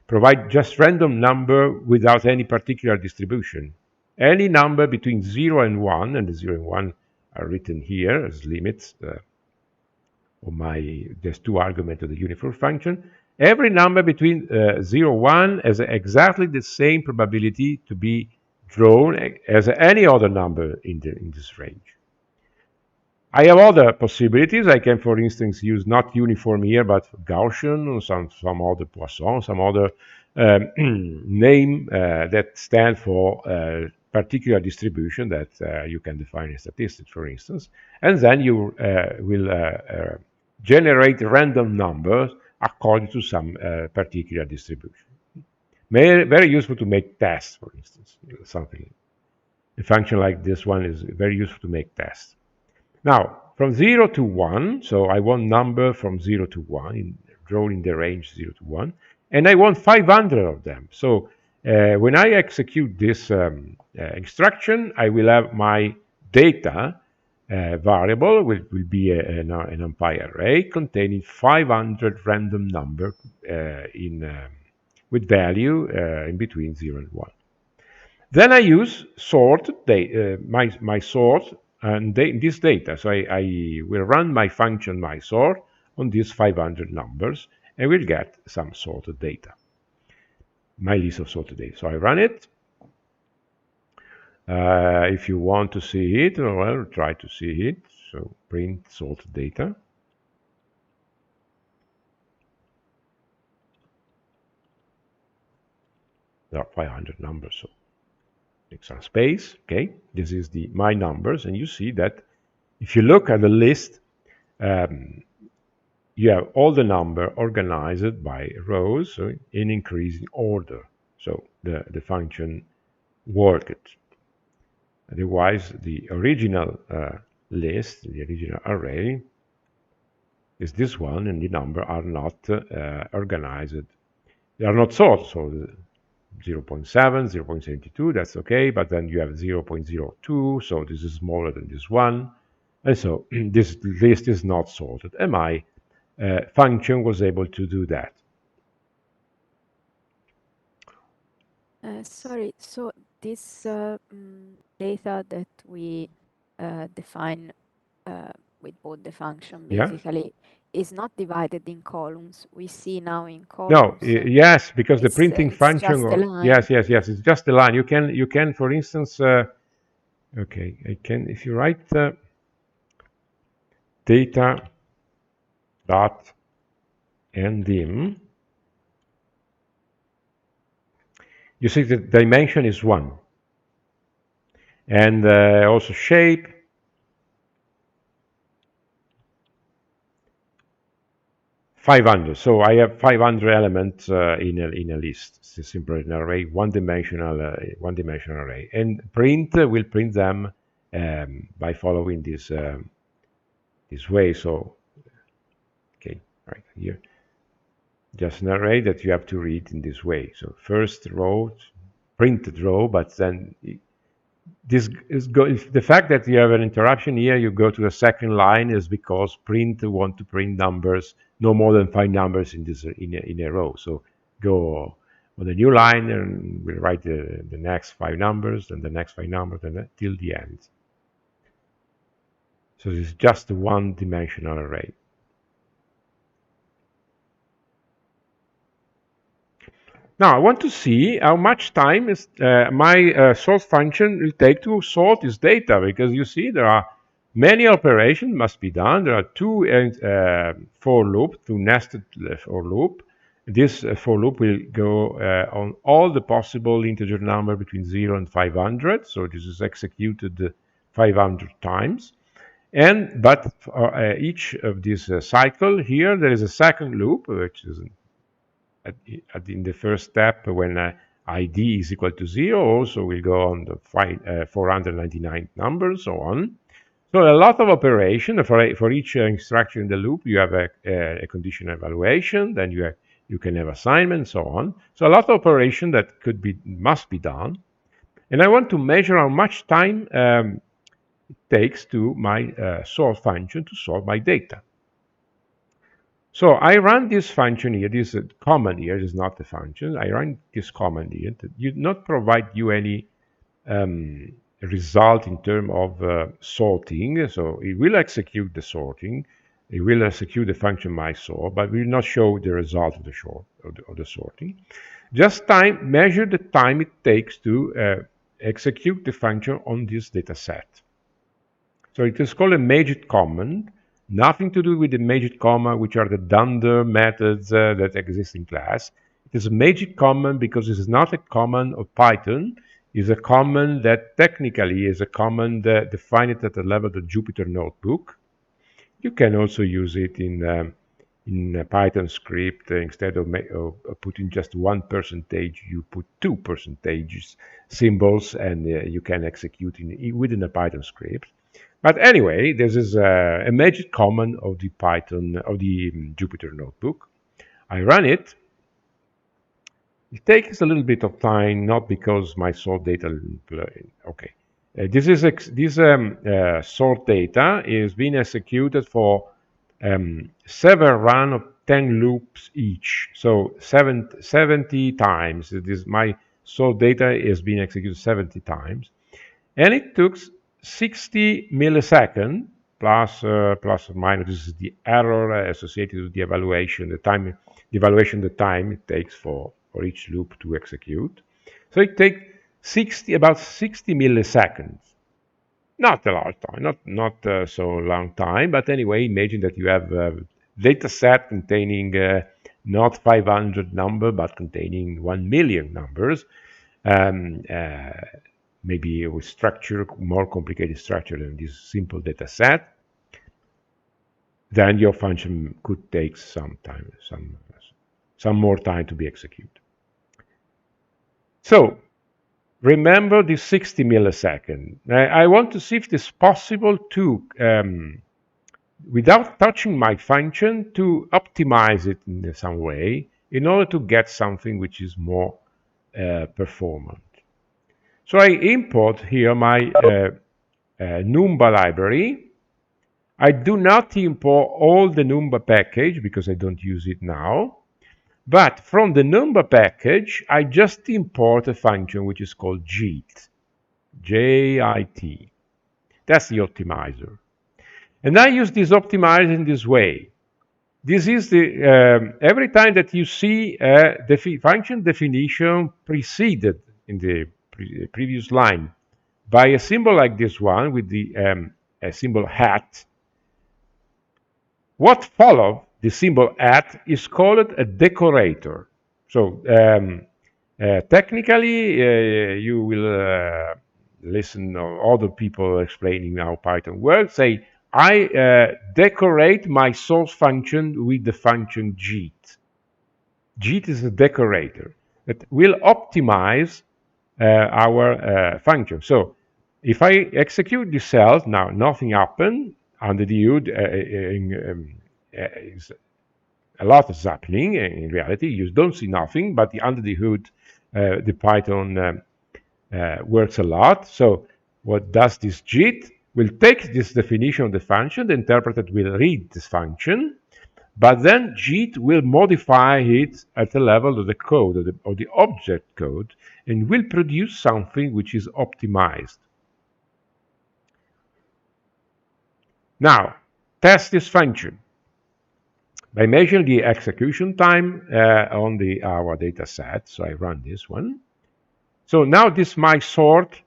provide just random number without any particular distribution. Any number between 0 and 1, and the 0 and 1 are written here as limits of there's two arguments of the uniform function. Every number between 0 and 1 has exactly the same probability to be drawn as any other number in this range. I have other possibilities. I can, for instance, use not uniform here, but Gaussian or some other Poisson, some other name that stand for particular distribution that you can define in statistics, for instance. And then you will generate random numbers according to some particular distribution. Very useful to make tests, for instance. Something. A function like this one is very useful to make tests. Now, from 0 to 1, so I want number from 0 to 1, drawn in the range 0 to 1, and I want 500 of them. So when I execute this instruction, I will have my data variable, will be an NumPy array containing 500 random number with value in between 0 and 1. Then I use sort, my sort, and this data. So I will run my function, my sort, on these 500 numbers, and we'll get some sorted data, my list of sorted data. So I run it. If you want to see it, well, try to see it. So print sorted data. There are 500 numbers, so take some space. Okay, this is my numbers, and you see that if you look at the list, you have all the number organized by rows, so in increasing order. So the function worked. Otherwise, the original list, the original array, is this one, and the number are not organized. They are not sorted. So 0.7, 0.72, that's okay, but then you have 0.02, so this is smaller than this one, and so this list is not sorted, and my function was able to do that. Sorry, so this data that we define with both the function basically is not divided in columns. We see now in columns. No, yes, because the printing it's function. Just a line. Yes, it's just a line. You can, for instance, okay, if you write data dot ndim, you see the dimension is 1, and also shape. $500. So I have 500 elements in a list. It's simply an array, one-dimensional array. And print will print them by following this way. So, okay, right here, just an array that you have to read in this way. So first row, printed row, but then the fact that you have an interruption here, you go to the second line, is because print want to print numbers, no more than 5 numbers in a row. So go on the new line and we'll write the next 5 numbers and the next 5 numbers and till the end. So this is just a one-dimensional array. Now I want to see how much time is my sort function will take to sort this data, because you see there are many operations must be done. There are two for loop, two nested for loop. This for loop will go on all the possible integer number between 0 and 500. So this is executed 500 times. But for each of this cycle here, there is a second loop, which is in the first step when ID is equal to 0, also will go on the 499 numbers, so on. So a lot of operation for each instruction in the loop. You have a conditional evaluation, then you You can have assignment, so on. So a lot of operation that must be done. And I want to measure how much time it takes to my solve function to solve my data. So I run this function here. This is a command here. This is not a function. I run this command here. That you not provide you any result in terms of sorting. So it will execute the sorting. It will execute the function mySort, but will not show the result of the sorting. Just measure the time it takes to execute the function on this data set. So it is called a magic command. Nothing to do with the magic comma, which are the dunder methods that exist in class. It is a magic command because it is not a command of Python. It's a command that technically is a command defined at the level of the Jupyter notebook. You can also use it in a Python script. Instead of putting just 1%, you put 2% symbols, and you can execute within a Python script. But anyway, this is a magic command of the Jupyter notebook. I run it. It takes a little bit of time, not because my sort data. Okay, this sort data is being executed for 7 runs of 10 loops each. So 70 times. My sort data is being executed 70 times, and it took 60 milliseconds plus or minus. This is the error associated with the evaluation, the time it takes for each loop to execute. So it takes about 60 milliseconds. Not a large time, not so long time, but anyway, imagine that you have a data set containing not 500 numbers, but containing 1 million numbers. Maybe with structure, more complicated structure than this simple data set, then your function could take some time, some more time to be executed. So remember this 60 milliseconds. I want to see if it's possible to, without touching my function, to optimize it in some way in order to get something which is more performant. So I import here my Numba library. I do not import all the Numba package because I don't use it now. But from the Numba package, I just import a function which is called JIT. J-I-T. That's the optimizer. And I use this optimizer in this way. This is the every time that you see the function definition preceded in the previous line by a symbol like this one with the symbol hat, what follows the symbol at is called a decorator. So technically, you will listen to other people explaining how Python works. Say, I decorate my source function with the function JIT. JIT is a decorator that will optimize our function. So if I execute this cell, now nothing happened. Under the hood, a lot is happening. In reality, you don't see nothing, but under the hood, the Python works a lot. So what does this JIT? Will take this definition of the function, the interpreter will read this function, but then JIT will modify it at the level of the code, of the object code, and will produce something which is optimized. Now, test this function by measuring the execution time on our data set. So I run this one. So now this mySort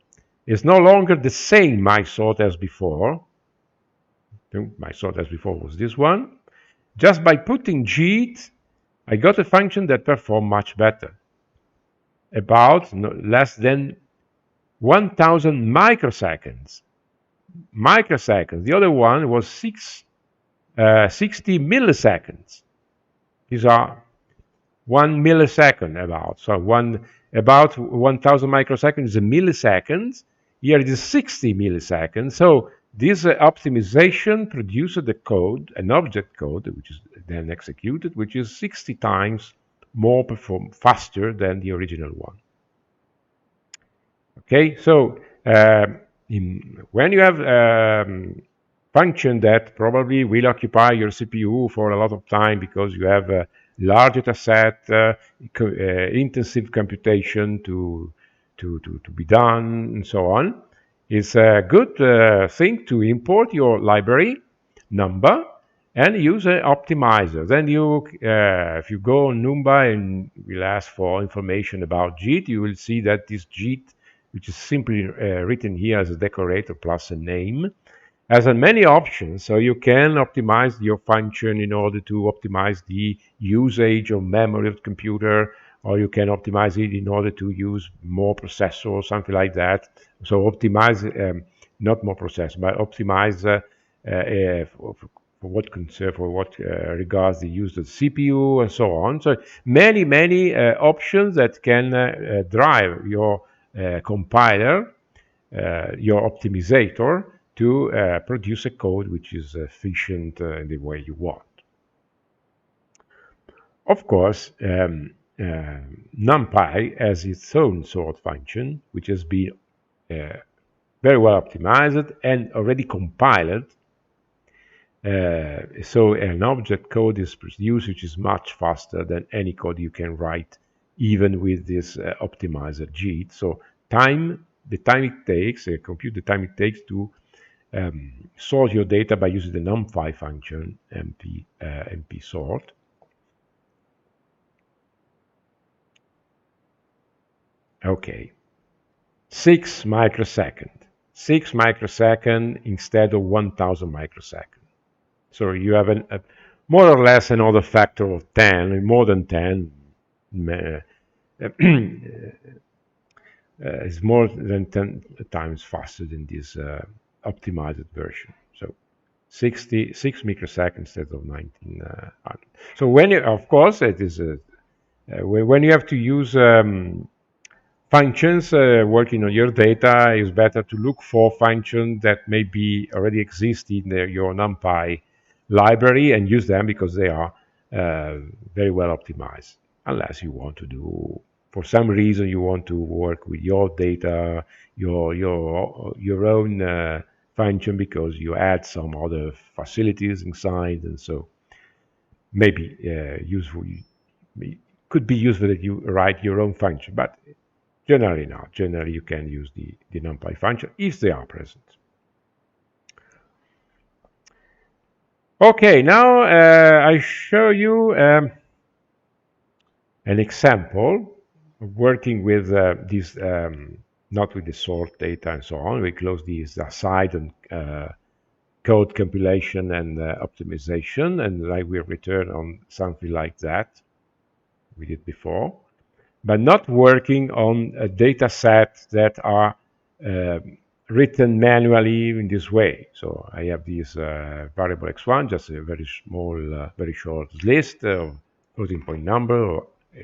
is no longer the same mySort as before. MySort as before was this one. Just by putting JIT, I got a function that performed much better. About less than 1,000 microseconds. The other one was 60 milliseconds. These are 1 millisecond about. So about 1,000 microseconds is a millisecond. Here it is 60 milliseconds. So this optimization produces the code, an object code, which is then executed, which is 60 times more faster than the original one. Okay, so when you have function that probably will occupy your CPU for a lot of time because you have a large data set, intensive computation to be done, and so on, it's a good thing to import your library number and use an optimizer. Then you, if you go on NumPy and will ask for information about JIT, you will see that this JIT, which is simply written here as a decorator plus a name, has many options. So you can optimize your function in order to optimize the usage of memory of the computer, or you can optimize it in order to use more processor or something like that. So optimize, not more processor, but optimize for what regards the use of CPU and so on. So many options that can drive your compiler, your optimizator, to produce a code which is efficient in the way you want. Of course, NumPy has its own sort function, which has been very well optimized and already compiled. So an object code is produced which is much faster than any code you can write, even with this optimizer JIT. So the time it takes, compute the time it takes to sort your data by using the numpy function, np sort. Okay, 6 microseconds. 6 microseconds instead of 1000 microseconds. So you have more or less another factor of 10, more than 10. Is more than 10 times faster than this optimized version. So 66 microseconds instead of 1900. So when you, of course, it is when you have to use functions working on your data, it's better to look for functions that maybe already exist in your NumPy library and use them because they are very well optimized. Unless you want to do, for some reason, you want to work with your data, your own function because you add some other facilities inside, and so maybe could be useful that you write your own function, but generally not. Generally, you can use the NumPy function if they are present. Okay, now I show you an example of working with this, not with the sort data and so on. We close these aside and code compilation and optimization, and I will return on something like that we did before, but not working on a data set that are written manually in this way. So I have this variable x1, just a very small, very short list of floating point number.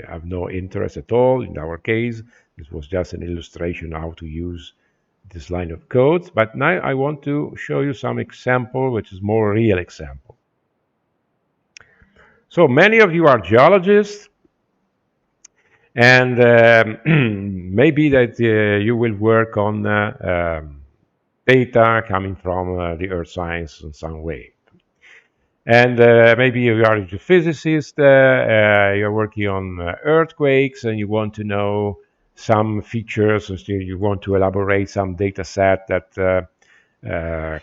I have no interest at all in our case. This was just an illustration how to use this line of code. But now I want to show you some example, which is more real example. So many of you are geologists, and maybe that you will work on data coming from the earth science in some way. And maybe you are a geophysicist, you're working on earthquakes, and you want to know some features, so you want to elaborate some data set that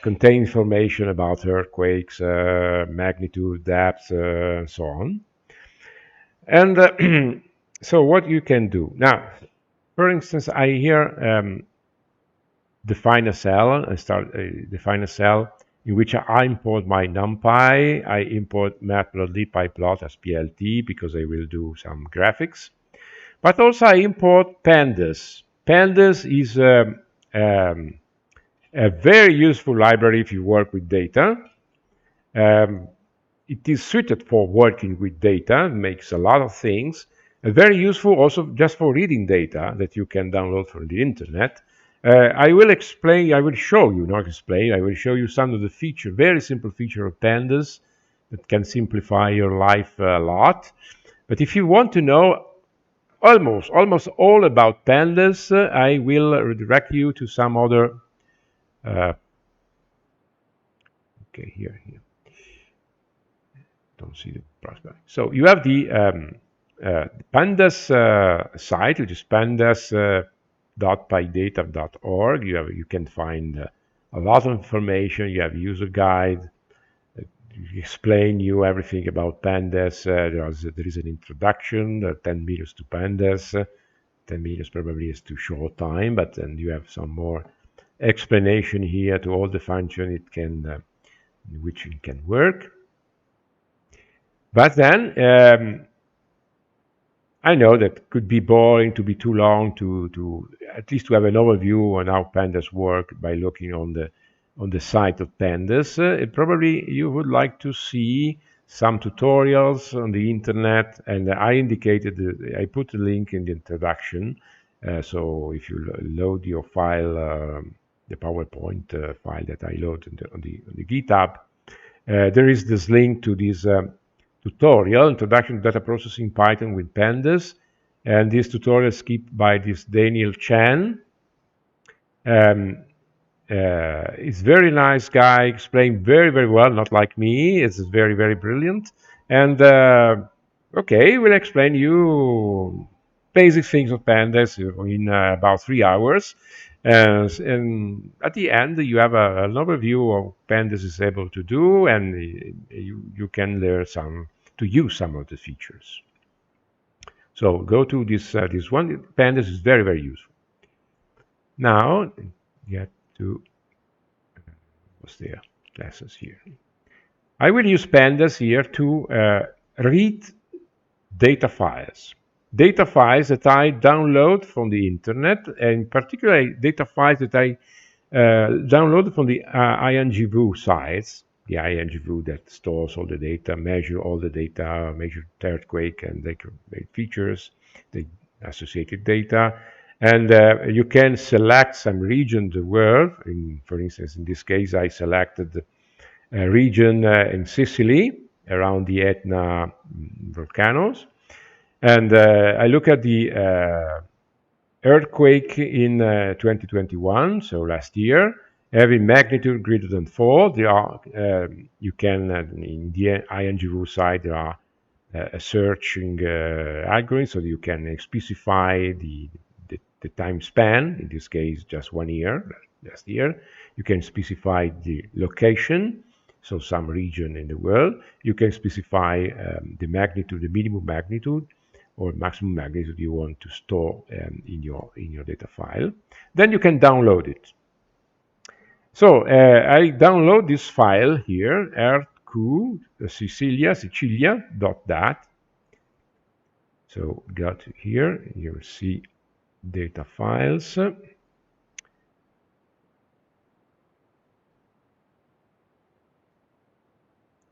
contain information about earthquakes, magnitude, depth, and so on. And so what you can do now, for instance, I here define a cell. I start define a cell in which I import my NumPy. I import matplotlib pyplot as PLT because I will do some graphics. But also I import Pandas. Pandas is a very useful library if you work with data. It is suited for working with data, makes a lot of things, and very useful also just for reading data that you can download from the internet. I will explain, I will show you, not explain, I will show you some of the features, very simple feature of Pandas that can simplify your life a lot. But if you want to know almost all about pandas, I will redirect you to some other. Okay, here. Don't see the prospect. So you have the pandas site, which is pandas.pydata.org. You can find a lot of information. You have user guide. Explain you everything about pandas. There is an introduction, 10 minutes to pandas. 10 minutes probably is too short time, but then you have some more explanation here to all the function it can, which it can work. But then I know that could be boring, to be too long, to at least to have an overview on how pandas work by looking on the site of pandas. Probably you would like to see some tutorials on the internet, and I put a link in the introduction. So if you load your file, the PowerPoint file that I load on the GitHub, there is this link to this tutorial, Introduction to Data Processing Python with Pandas. And this tutorial is skipped by this Daniel Chan. He's very nice guy, explained very, very well, not like me. It's very, very brilliant. And okay, we'll explain you basic things of pandas in about 3 hours. And at the end, you have an overview of what pandas is able to do, and you can learn to use some of the features. So go to this one. Pandas is very, very useful. Now, get to what's there? Classes here. I will use pandas here to read data files. Data files that I download from the internet, and particularly data files that I download from the INGView sites. The INGView that stores all the data, measure all the data, measure earthquake and features, the associated data. And you can select some region of the world. For instance, in this case, I selected a region in Sicily around the Etna volcanoes. And I look at the earthquake in 2021, so last year, having magnitude greater than 4. There are, you can, in the INGView side, there are a searching algorithm, so you can specify the time span, in this case just 1 year, last year. You can specify the location, so some region in the world. You can specify the magnitude, the minimum magnitude or maximum magnitude you want to store in your data file. Then you can download it. So I download this file here, rq Sicilia.dat. So got here, you see data files.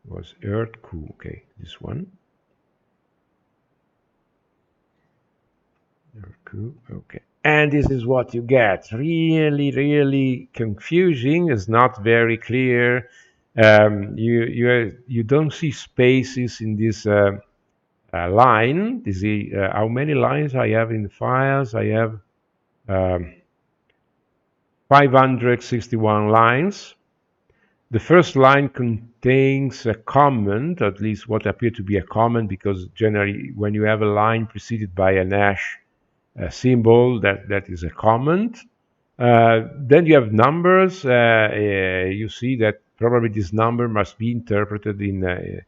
Was earthq, okay, this one. Okay, and this is what you get. Really confusing. It's not very clear. You don't see spaces in this line. You see how many lines I have in the files. I have 561 lines. The first line contains a comment, at least what appears to be a comment, because generally when you have a line preceded by an hash symbol, that is a comment. Then you have numbers. You see that probably this number must be interpreted in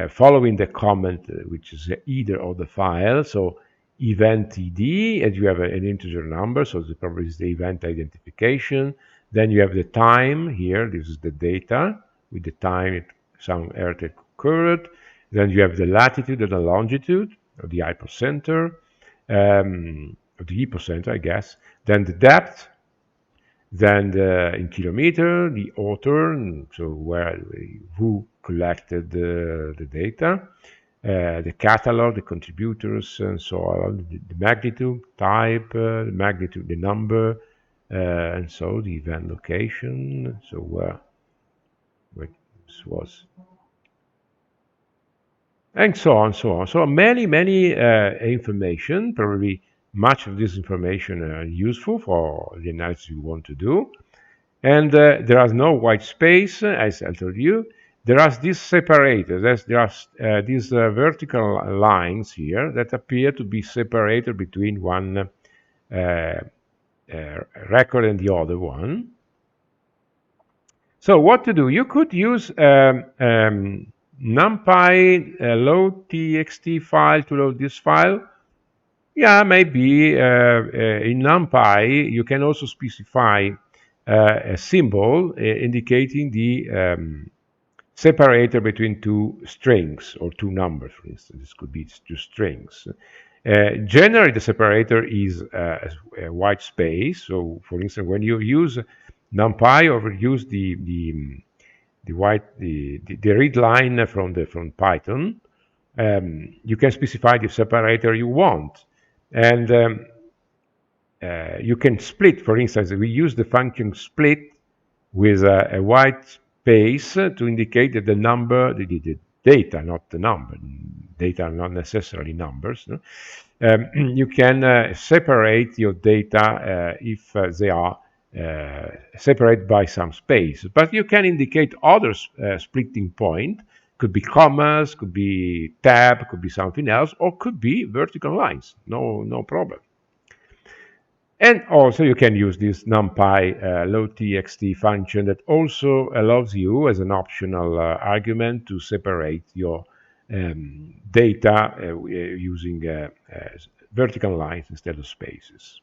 following the comment, which is either of the file. So event id, and you have an integer number, so the probably is the event identification. Then you have the time here. This is the data with the time some earthquake occurred. Then you have the latitude and the longitude, or the hypocenter. The epicenter, I guess. Then the depth, then in kilometer, the author, so who collected the data, the catalog, the contributors, and so on, the magnitude, type, the magnitude, the number, and so the event location. So where this was. and so on, so on. So many information, probably much of this information are useful for the analysis you want to do. And there is no white space, as I told you. There are these separators. There are these vertical lines here that appear to be separated between one record and the other one. So what to do? You could use NumPy load txt file to load this file. Yeah, maybe in NumPy you can also specify a symbol indicating the separator between two strings or two numbers, for instance. This could be two strings. Generally, the separator is a white space. So, for instance, when you use NumPy or use the read line from Python, you can specify the separator you want, and you can split. For instance, we use the function split with a white space to indicate that the number, the data, not the number. Data are not necessarily numbers. No? You can separate your data if they are separated by some space. But you can indicate other splitting point. Could be commas, could be tab, could be something else, or could be vertical lines. No problem. And also you can use this NumPy load txt function that also allows you as an optional argument to separate your data using vertical lines instead of spaces.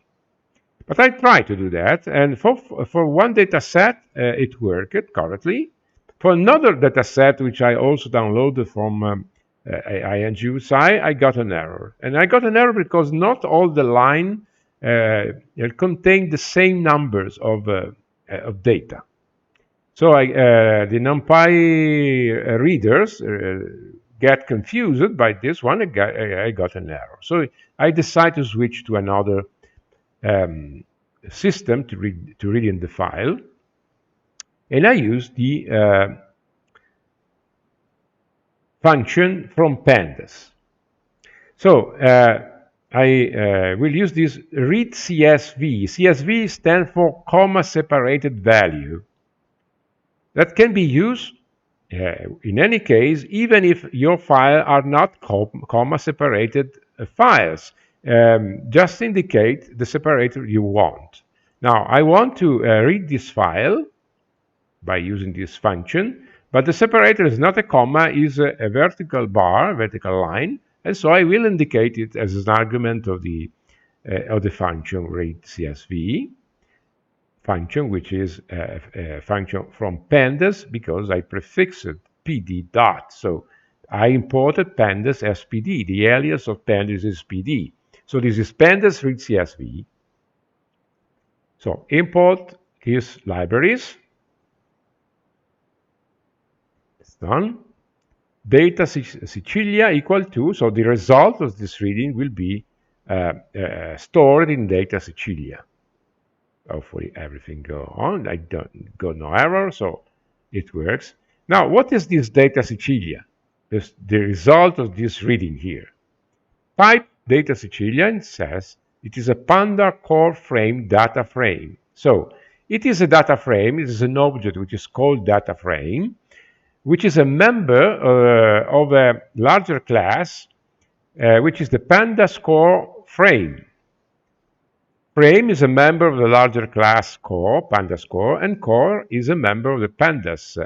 But I try to do that, and for one data set it worked correctly. For another data set, which I also downloaded from INGUSI, I got an error. And I got an error because not all the line contain the same numbers of data. So the NumPy readers get confused by this one. I got an error. So I decided to switch to another system to read in the file, and I used the function from Pandas. So I will use this read CSV. CSV stands for comma separated value. That can be used in any case, even if your files are not comma separated files. Just indicate the separator you want. Now I want to read this file by using this function, but the separator is not a comma, is a vertical bar, vertical line, and so I will indicate it as an argument of the function read CSV function, which is a function from Pandas, because I prefixed pd dot. So I imported Pandas as pd. The alias of Pandas is pd. So this is Pandas read CSV. So import his libraries. It's done. Data Sicilia equal to, so the result of this reading will be stored in data Sicilia. Hopefully everything go on. I don't got no error, so it works. Now, what is this data Sicilia? This, the result of this reading here. Type data Sicilia and says it is a Panda core frame data frame. So it is a data frame. It is an object which is called data frame, which is a member of a larger class, which is the Pandas core frame. Frame is a member of the larger class core, Pandas core, and core is a member of the Pandas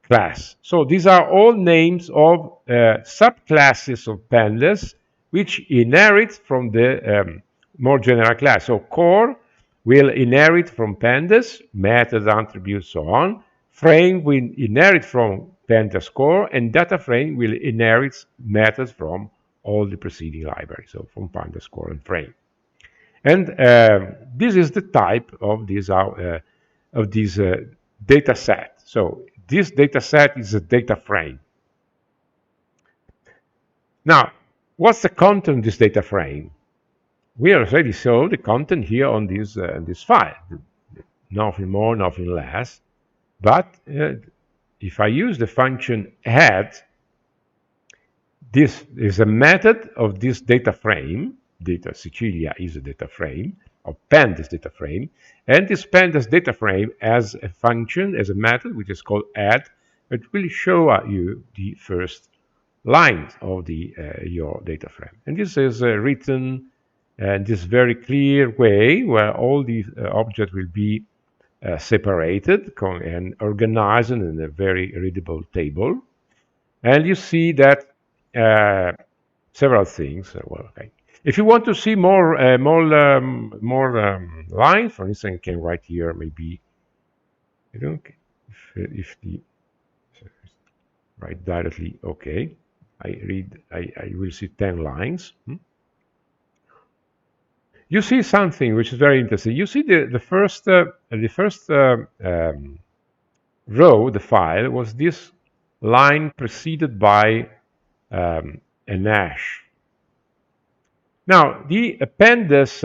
class. So these are all names of subclasses of Pandas which inherit from the more general class. So core will inherit from Pandas, methods, attributes, so on. Frame will inherit from Pandas core, and data frame will inherit methods from all the preceding libraries, so from Pandas core and frame. And this is the type of this data set. So this data set is a data frame. Now, what's the content of this data frame? We already saw the content here on this file. Nothing more, nothing less. But if I use the function add, this is a method of this data frame. Data Sicilia is a data frame, or Pandas data frame, and this Pandas data frame has a function, as a method, which is called add, that will show you the first lines of your data frame. And this is written in this very clear way, where all these objects will be separated and organized in a very readable table. And you see that several things. Well, okay. If you want to see more lines, for instance, you can write here maybe. I don't if the write directly. Okay, I will see 10 lines. You see something which is very interesting. You see the first row, the file, was this line preceded by an hash. Now, the Pandas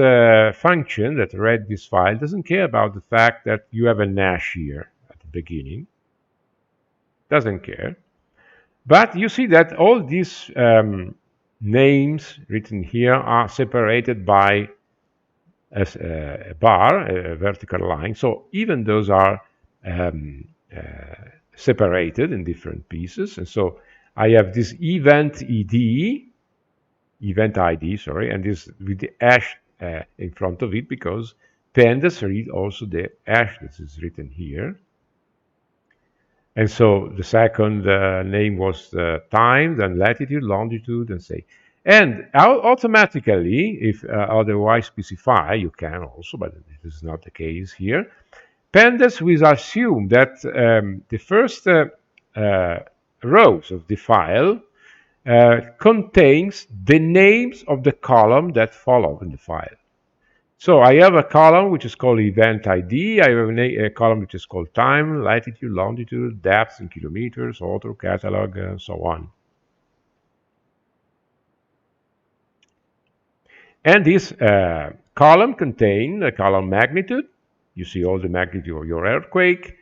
function that read this file doesn't care about the fact that you have a hash here at the beginning. Doesn't care. But you see that all these names written here are separated by a bar, a vertical line. So even those are separated in different pieces. And so I have this event ID, sorry, and this with the hash in front of it, because Pandas read also the hash that is written here. And so the second name was time, then latitude, longitude, and say. And automatically, if otherwise specify, you can also, but this is not the case here. Pandas will assume that the first rows of the file contains the names of the column that follow in the file. So I have a column which is called event ID. I have a column which is called time, latitude, longitude, depth in kilometers, author, catalog, and so on. And this column contains a column magnitude. You see all the magnitude of your earthquake,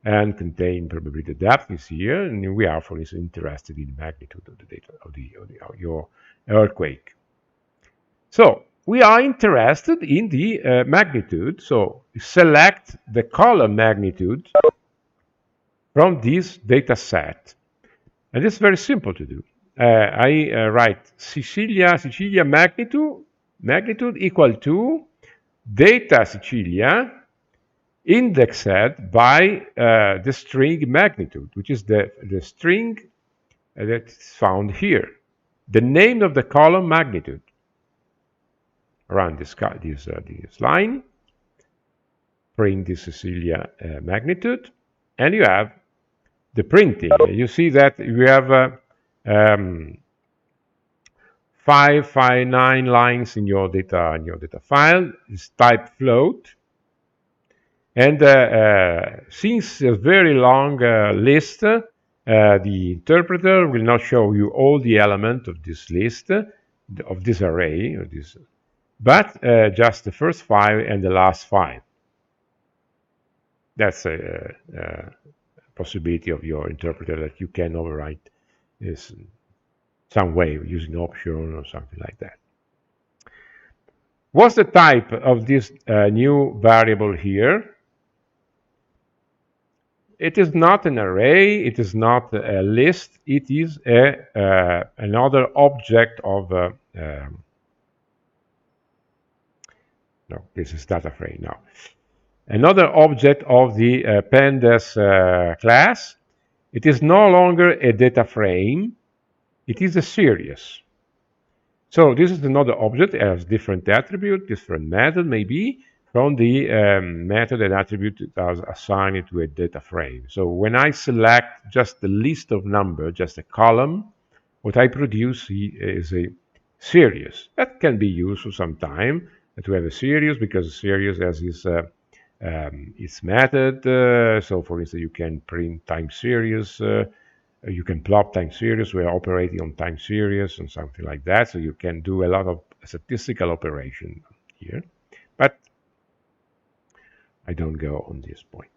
and contain probably the depth is here. And we are, for instance, interested in the magnitude of the data of your earthquake. So we are interested in the magnitude, so select the column magnitude from this data set. And it's very simple to do. I write Sicilia magnitude equal to data Sicilia indexed by the string magnitude, which is the string that's found here. The name of the column magnitude. Run this line, print the Sicilia magnitude, and you have the printing. You see that you have 559 lines in your data file. It's type float, and since a very long list, the interpreter will not show you all the elements of this list, of this array, of this, but just the first 5 and the last 5. That's a possibility of your interpreter, that you can overwrite this some way using option or something like that. What's the type of this new variable here? It is not an array, it is not a list, it is another object of no, this is data frame now. Another object of the Pandas class. It is no longer a data frame, it is a series. So this is another object, it has different attribute, different method maybe, from the method and attribute that is assigned to a data frame. So when I select just the list of numbers, just a column, what I produce is a series. That can be used for some time to have a series, because a series has its method. So for instance, you can print time series, you can plot time series, we're operating on time series and something like that. So you can do a lot of statistical operation here. But I don't go on this point.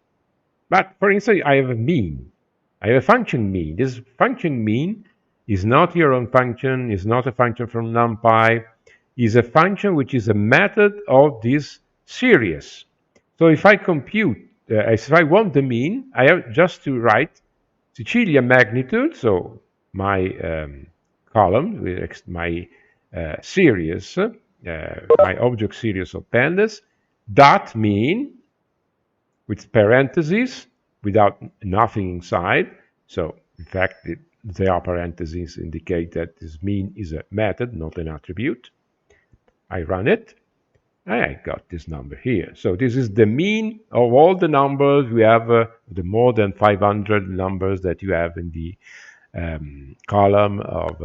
But for instance, I have a mean. I have a function mean. This function mean is not your own function, is not a function from NumPy, is a function which is a method of this series. So if I compute, if I want the mean, I have just to write Sicilia magnitude, so my column, with my series, my object series of pandas, dot mean, with parentheses, without nothing inside. So in fact, there are parentheses indicate that this mean is a method, not an attribute. I run it, and I got this number here. So this is the mean of all the numbers we have, the more than 500 numbers that you have in the column of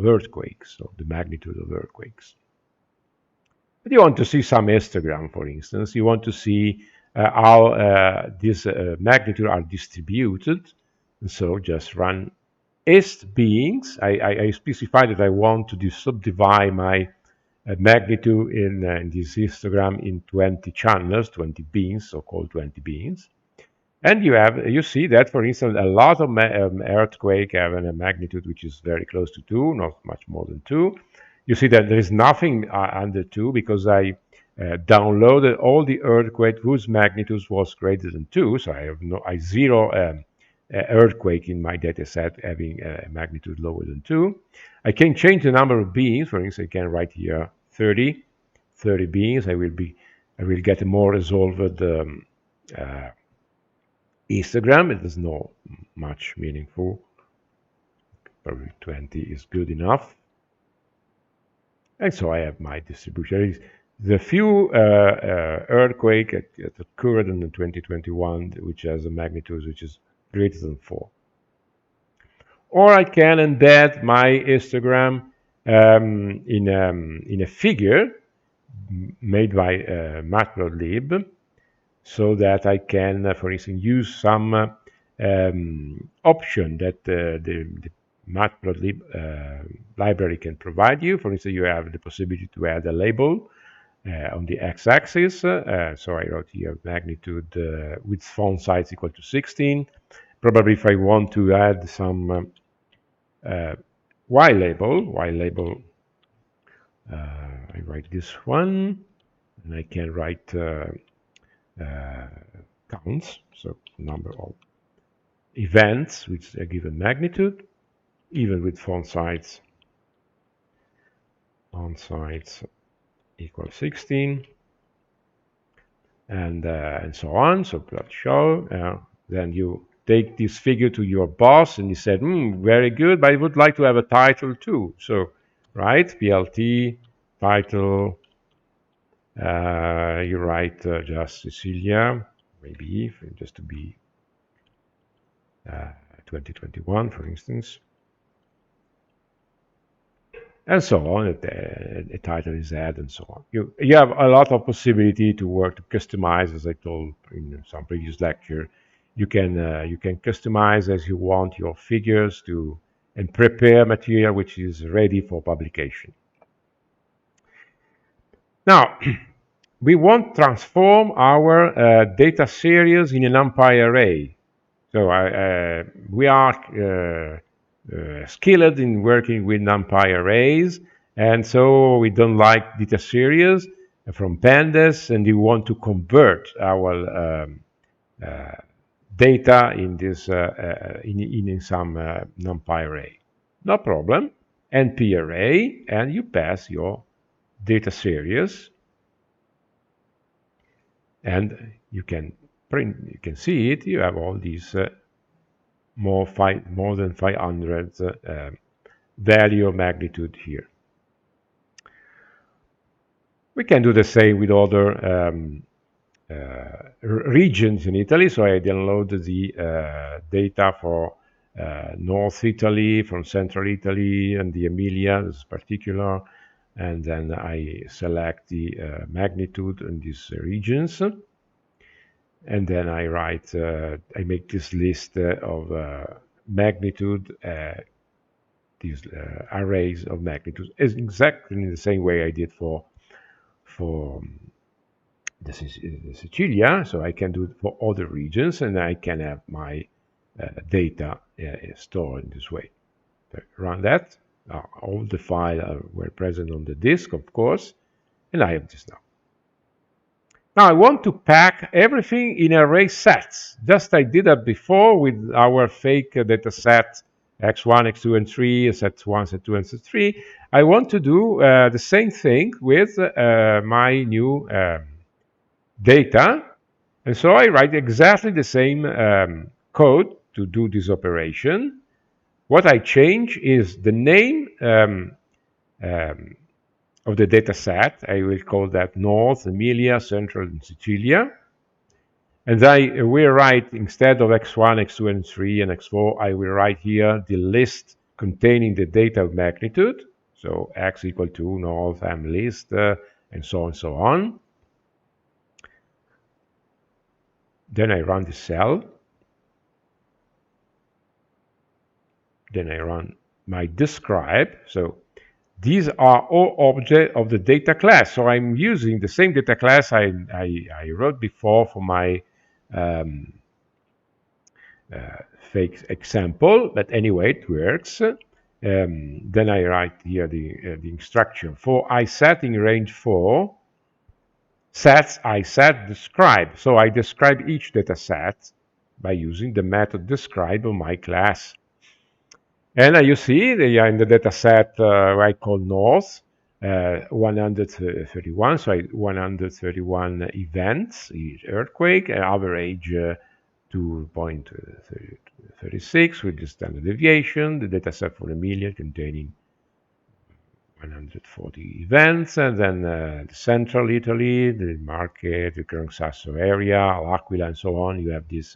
earthquakes, so the magnitude of earthquakes. But you want to see some histogram, for instance. You want to see how these magnitudes are distributed. And so just run ist beings. I specify that I want to subdivide my magnitude in this histogram in 20 channels, 20 beings, so-called 20 beings. And you see that, for instance, a lot of earthquake have a magnitude which is very close to 2, not much more than 2. You see that there is nothing under 2 because I downloaded all the earthquake whose magnitudes was greater than 2. So I zero earthquake in my data set having a magnitude lower than 2. I can change the number of beings. For instance, I can write here 30 beings. I will get a more resolved histogram. It is not much meaningful. Probably 20 is good enough. And so I have my distribution. The few earthquake that occurred in 2021, which has a magnitude which is greater than 4. Or I can embed my histogram in a figure made by Matplotlib, so that I can, for instance, use some option that the Matplotlib library can provide you. For instance, you have the possibility to add a label on the x-axis. So I wrote here magnitude with font size equal to 16. Probably if I want to add some y label, I write this one, and I can write counts, so number of events with a given magnitude, even with font size equals 16, and so on. So plot show. Then you take this figure to your boss, and he said, very good, but I would like to have a title too. So write plt title. You write just Cecilia, maybe just to be 2021, for instance, and so on. The title is added, and so on. You have a lot of possibility to work to customize, as I told in some previous lecture. You can customize as you want your figures and prepare material which is ready for publication. Now, we want to transform our data series in an NumPy array. So we are skilled in working with NumPy arrays, and so we don't like data series from Pandas, and we want to convert our data in this in some NumPy array. No problem. NP array, and you pass your data series, and you can print. You can see it. You have all these more than 500 value of magnitude here. We can do the same with other regions in Italy. So I downloaded the data for North Italy, from Central Italy, and the Emilia, this is particular. And then I select the magnitude in these regions. And then I write, I make this list of magnitude, these arrays of magnitudes, is exactly in the same way I did for the Sicilia. So I can do it for other regions, and I can have my data stored in this way. run that. All the files were present on the disk, of course, and I have this now. Now I want to pack everything in array sets. Just I did that before with our fake data set x1, x2, and 3, set 1, set 2, and set 3. I want to do the same thing with my new data. And so I write exactly the same code to do this operation. What I change is the name of the data set. I will call that North, Emilia, Central, and Sicilia. And I will write, instead of x1, x2, and 3, and x4, I will write here the list containing the data of magnitude. So x equal to North, M list, and so on and so on. Then I run the cell. Then I run my describe. So these are all objects of the data class. So I'm using the same data class I wrote before for my fake example, but anyway, it works. Then I write here the instruction for I set in range 4 sets I set describe. So I describe each data set by using the method describe of my class. And you see they are in the data set I call North, 131, so 131 events, each earthquake, average 2.36 with the standard deviation, the data set for Emilia containing 140 events, and then the central Italy, the Marche, the Gran Sasso area, L'Aquila, and so on. You have this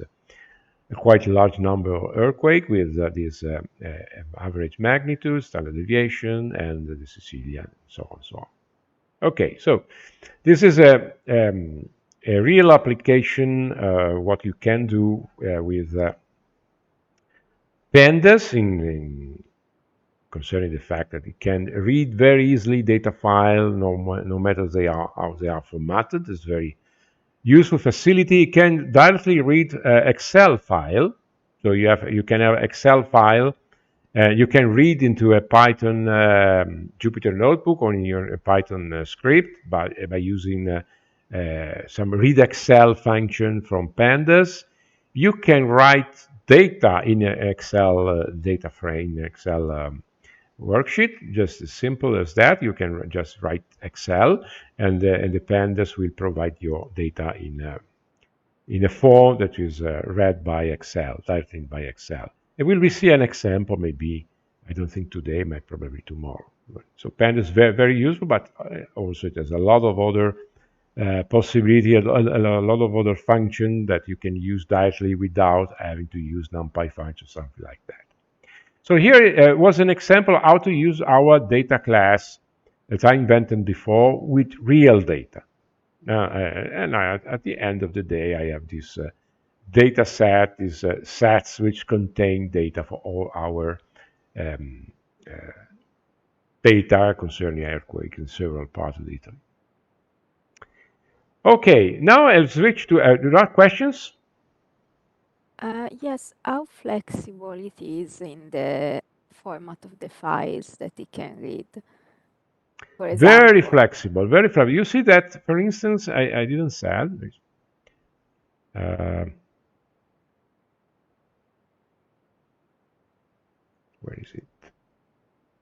quite a large number of earthquake with this average magnitude, standard deviation, and the Sicilian, so on and so on. Okay, so this is a real application, what you can do with Pandas concerning the fact that it can read very easily data file, no matter how they are formatted. It's very useful facility. It can directly read Excel file. So you can have Excel file. You can read into a Python Jupyter notebook or in your Python script by using some read Excel function from Pandas. You can write data in an Excel data frame, Excel worksheet, just as simple as that. You can just write Excel, and the Pandas will provide your data in a form that is read by Excel, directly by Excel. And we'll see an example, maybe, I don't think today, but probably tomorrow. So Pandas is very, very useful, but also it has a lot of other possibility, a lot of other functions that you can use directly without having to use NumPy function or something like that. So here was an example how to use our data class that I invented before with real data. And at the end of the day, I have this data set, these sets which contain data for all our data concerning earthquake in several parts of Italy. Okay, now I'll switch to, do there are questions? Yes, how flexible it is in the format of the files that it can read. For example. Very flexible, very flexible. You see that, for instance, I didn't say where is it?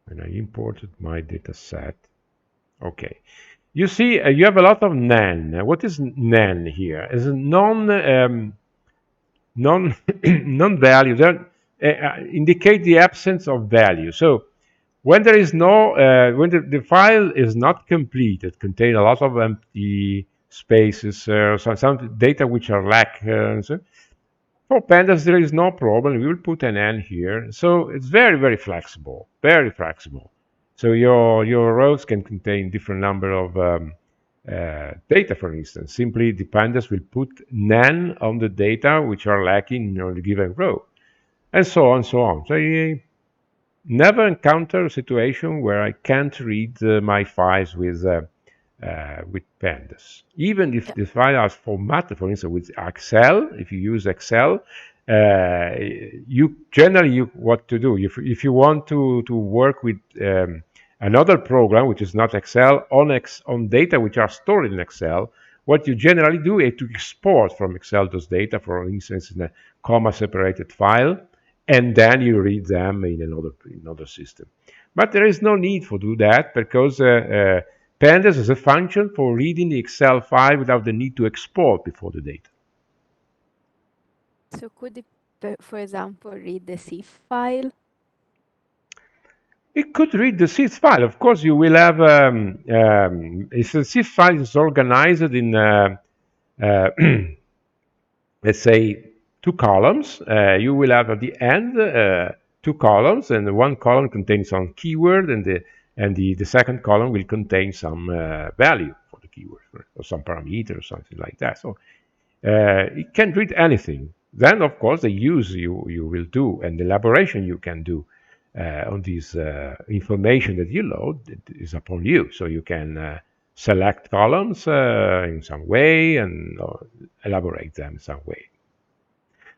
When I imported my data set. Okay. You see, you have a lot of nan. What is nan here? Is a non-value. That indicate the absence of value. So when there is no, when the file is not complete, it contains a lot of empty spaces, some data which are lack. So for Pandas, there is no problem. We will put an n here. So it's very, very flexible, very flexible. So your rows can contain different number of data, for instance. Simply, the Pandas will put nan on the data which are lacking in a given row, and so on, so on. So I never encounter a situation where I can't read my files with Pandas. Even if the file is formatted, for instance, with Excel, if you use Excel, you generally what to do if you want to work with another program which is not Excel on data which are stored in Excel. What you generally do is to export from Excel those data, for instance, in a comma-separated file, and then you read them in another system. But there is no need for do that because Pandas is a function for reading the Excel file without the need to export before the data. So could it, for example, read the CIF file? It could read the CIF file. Of course, you will have, if the CIF file is organized in, let's say, two columns, you will have at the end two columns, and one column contains some keyword, and the second column will contain some value for the keyword, or some parameter or something like that. So it can read anything. Then, of course, the use you will do and the elaboration you can do on this information that you load is upon you. So you can select columns in some way and elaborate them in some way.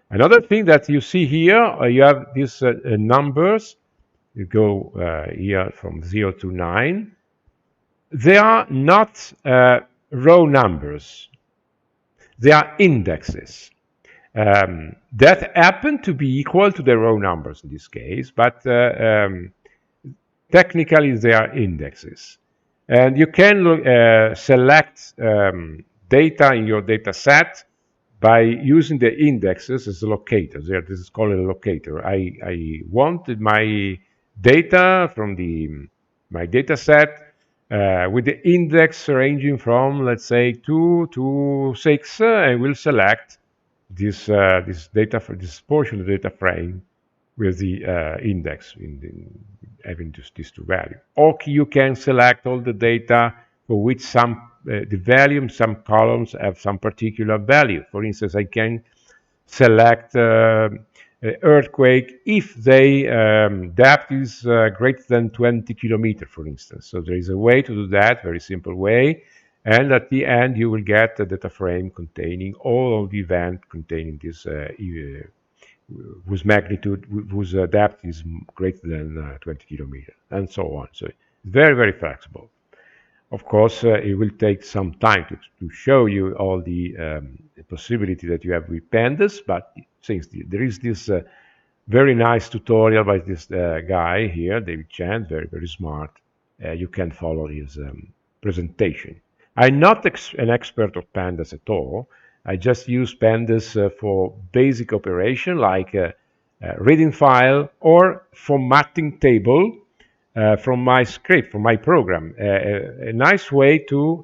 Another thing that you see here, you have these numbers. You go here from 0 to 9. They are not row numbers. They are indexes that happen to be equal to the row numbers in this case, but technically they are indexes. And you can select data in your data set by using the indexes as a locator. This is called a locator. I wanted my data from my data set with the index ranging from, let's say, 2 to 6. I will select this data for this portion of the data frame with the index having these two values. Or you can select all the data for which some the value in some columns have some particular value. For instance, I can select earthquake if they depth is greater than 20 kilometers, for instance. So there is a way to do that, very simple way. And at the end, you will get a data frame containing all of the events containing this whose magnitude, whose depth is greater than 20 kilometers, and so on. So it's very, very flexible. Of course, it will take some time to show you all the possibility that you have with Pandas, but since there is this very nice tutorial by this guy here, David Chan, very, very smart, you can follow his presentation. I'm not an expert of Pandas at all. I just use Pandas for basic operation like reading file or formatting table from my script, from my program. A nice way to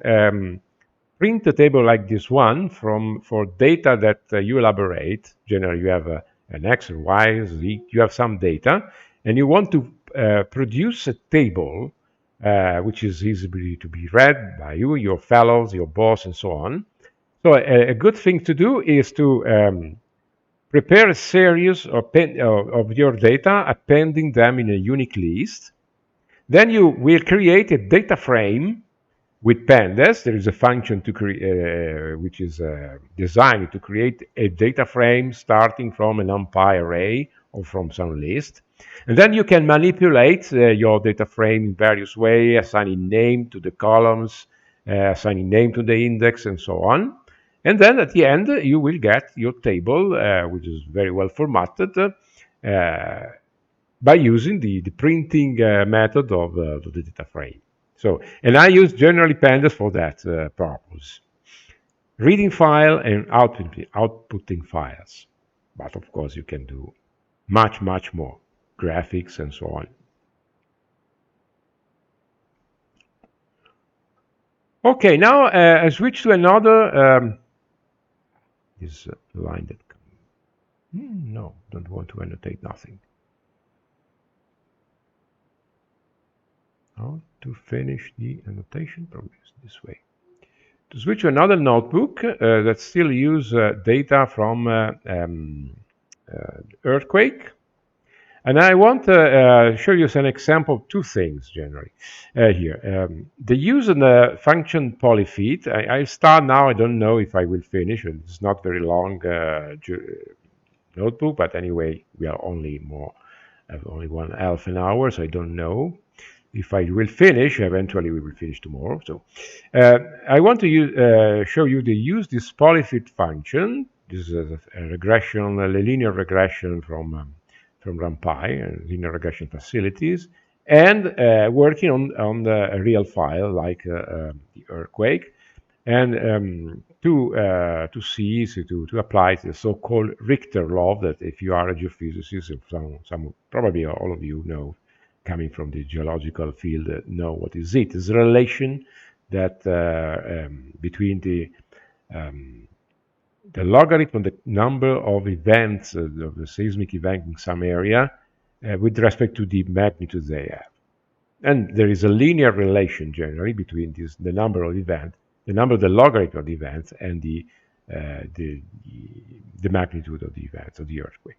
print a table like this one for data that you elaborate. Generally, you have an X or Y, Z, you have some data, and you want to produce a table which is easily to be read by you, your fellows, your boss, and so on. So a good thing to do is to prepare a series of your data, appending them in a unique list. Then you will create a data frame with Pandas. There is a function to which is designed to create a data frame starting from an NumPy array or from some list. And then you can manipulate your data frame in various ways, assigning name to the columns, assigning name to the index, and so on. And then at the end, you will get your table, which is very well formatted, by using the printing method of the data frame. So, and I use generally Pandas for that purpose. Reading file and outputting files. But of course, you can do much, much more. Graphics and so on. Okay, now I switch to another. This line that. No, don't want to annotate nothing. How to finish the annotation? Probably this way. To switch to another notebook that still use data from earthquake. And I want to show you an example of two things generally here. The use of the function polyfit. I start now. I don't know if I will finish. It's not very long notebook, but anyway, we are only have only 1/2 an hour, so I don't know if I will finish. Eventually, we will finish tomorrow. So I want to show you the use this polyfit function. This is a regression, a linear regression from RumPy, linear regression facilities, and working on the real file like the earthquake, and to apply the so-called Richter law that, if you are a geophysicist, some probably all of you know, coming from the geological field, know what is it. It's a relation that between the logarithm of the number of events of the seismic event in some area with respect to the magnitude they have. And there is a linear relation generally between the number of events, the number of the logarithm of the events, and the magnitude of the events of the earthquake.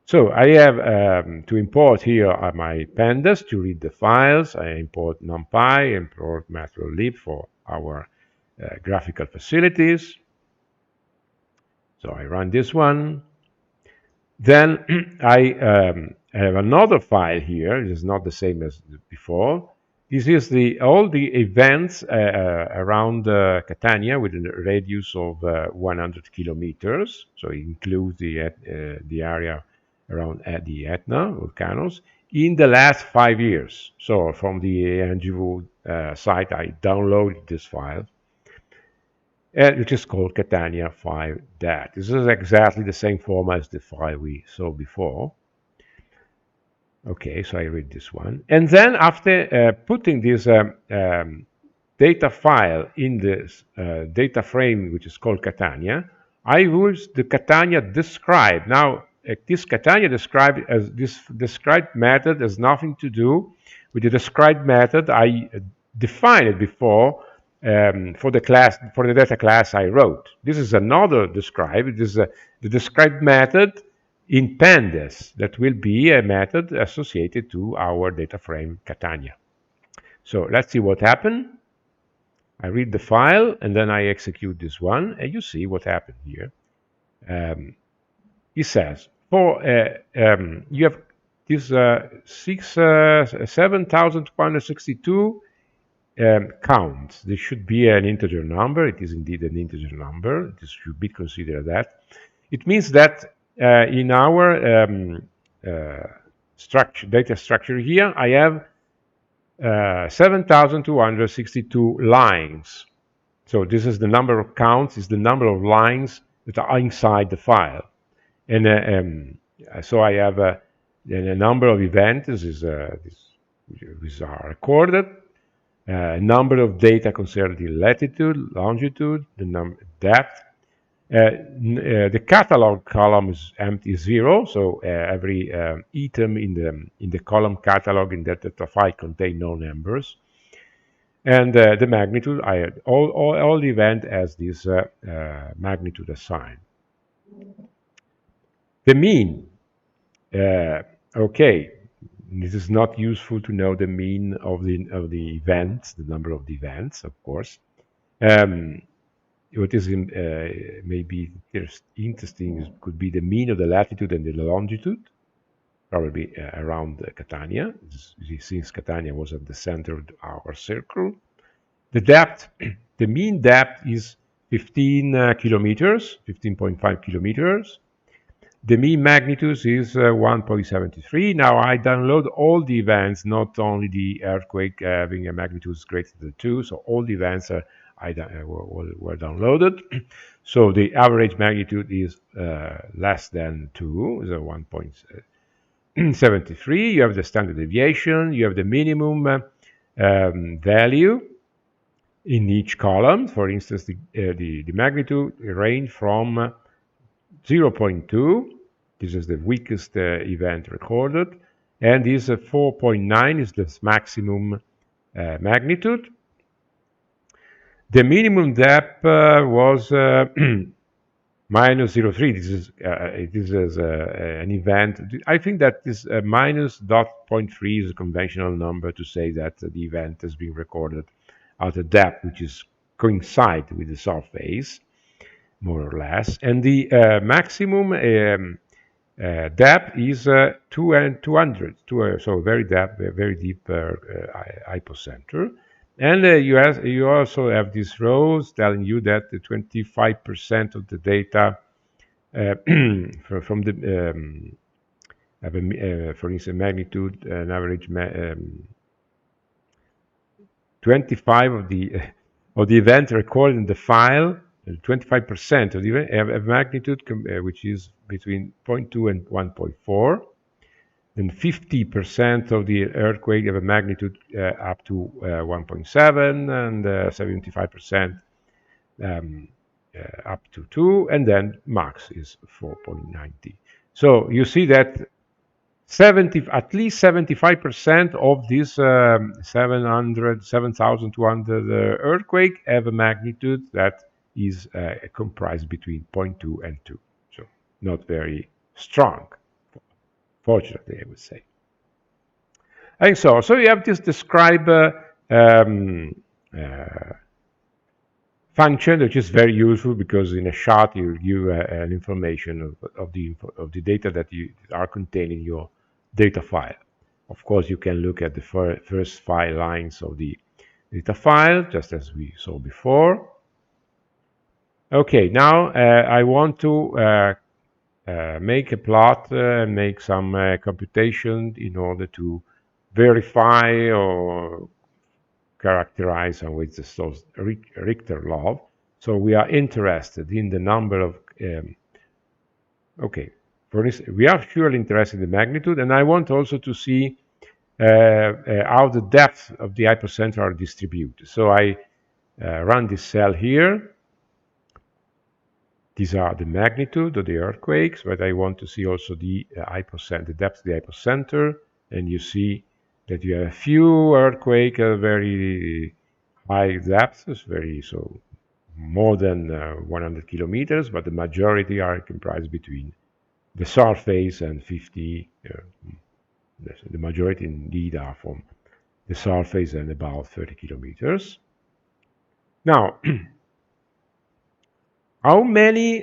So I have to import here my pandas to read the files. I import NumPy, import matplotlib for our graphical facilities. So I run this one. Then I have another file here. It is not the same as before. This is all the events around Catania with a radius of 100 kilometers. So it includes the area around the Etna volcanoes in the last 5 years. So from the NGV site, I downloaded this file, which is called Catania 5.dat. This is exactly the same format as the file we saw before. Okay, so I read this one. And then after putting this data file in this data frame, which is called Catania, I use the Catania describe. Now, this Catania described method has nothing to do with the described method I defined before for the data class I wrote. This is another describe. It is the described method in Pandas that will be a method associated to our data frame Catania. So let's see what happened. I read the file and then I execute this one, and you see what happened here. It says you have this 7,262 count. This should be an integer number. It is indeed an integer number. This should be considered that. It means that in our data structure here, I have 7,262 lines. So this is the number of counts, is the number of lines that are inside the file. And so I have a number of events these are recorded, a number of data concerning the latitude, longitude, the depth. The catalog column is empty, 0. So every item in the column catalog in that data file contain no numbers. And the magnitude, I had all the event as this magnitude assigned. The mean. Okay, this is not useful to know the mean of the events, the number of the events, of course. What is maybe interesting could be the mean of the latitude and the longitude, probably around Catania, since Catania was at the center of our circle. The depth, the mean depth is 15 kilometers, 15.5 kilometers. The mean magnitude is 1.73. Now I download all the events, not only the earthquake having a magnitude greater than 2. So all the events were downloaded. So the average magnitude is less than 2, so 1.73. You have the standard deviation. You have the minimum value in each column. For instance, the magnitude range from 0.2. This is the weakest event recorded, and this 4.9 is the maximum magnitude. The minimum depth was minus 0.3. This is an event. I think that this minus 0.3 is a conventional number to say that the event has been recorded at a depth which is coincide with the surface. more or less, and the maximum depth is 200, so very deep hypocenter. And you also have these rows telling you that the 25% of the data from the have for instance magnitude, an average 25 of the event recorded in the file, 25% of the event have a magnitude which is between 0.2 and 1.4. Then 50% of the earthquake have a magnitude up to 1.7, and 75% up to 2, and then max is 4.90. So you see that at least 75% of this 7,200 earthquake have a magnitude that is comprised between 0.2 and 2. So not very strong, fortunately, I would say. And so you have this describe function, which is very useful because in a shot you give an information of the data that are contained in your data file. Of course, you can look at the first 5 lines of the data file, just as we saw before. Okay, now I want to make a plot and make some computation in order to verify or characterize with the Richter law. So we are interested in the number of for instance, we are surely interested in the magnitude, and I want also to see how the depth of the hypocenter are distributed. So I run this cell here. These are the magnitude of the earthquakes, but I want to see also the hypocenter, the depth of the hypocenter, and you see that you have a few earthquakes very high depths, so more than 100 kilometers, but the majority are comprised between the surface and 50. The majority indeed are from the surface and about 30 kilometers. Now, how many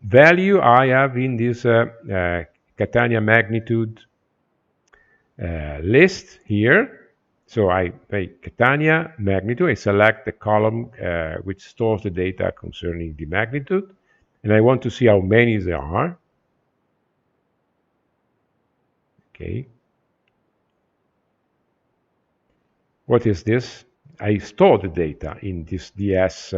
value I have in this Catania magnitude list here? So I make Catania magnitude, I select the column which stores the data concerning the magnitude, and I want to see how many there are. Okay. What is this? I store the data in this DS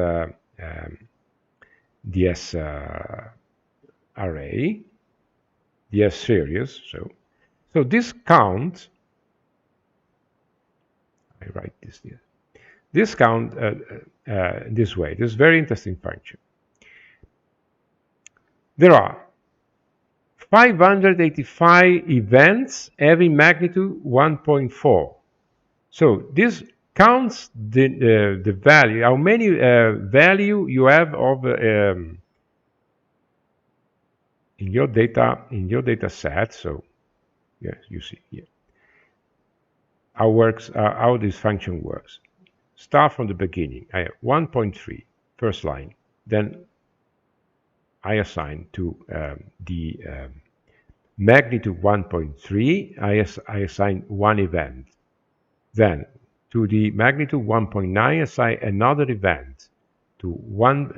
array, DS series. So this count, I write this here. This count this way. This is a very interesting function. There are 585 events having magnitude 1.4. So this counts the value, how many value you have of in your data set. So yes, you see here how this function works. Start from the beginning. I have 1.3 first line, then I assign to the magnitude 1.3. I assign one event. Then to the magnitude 1.9, assign another event to one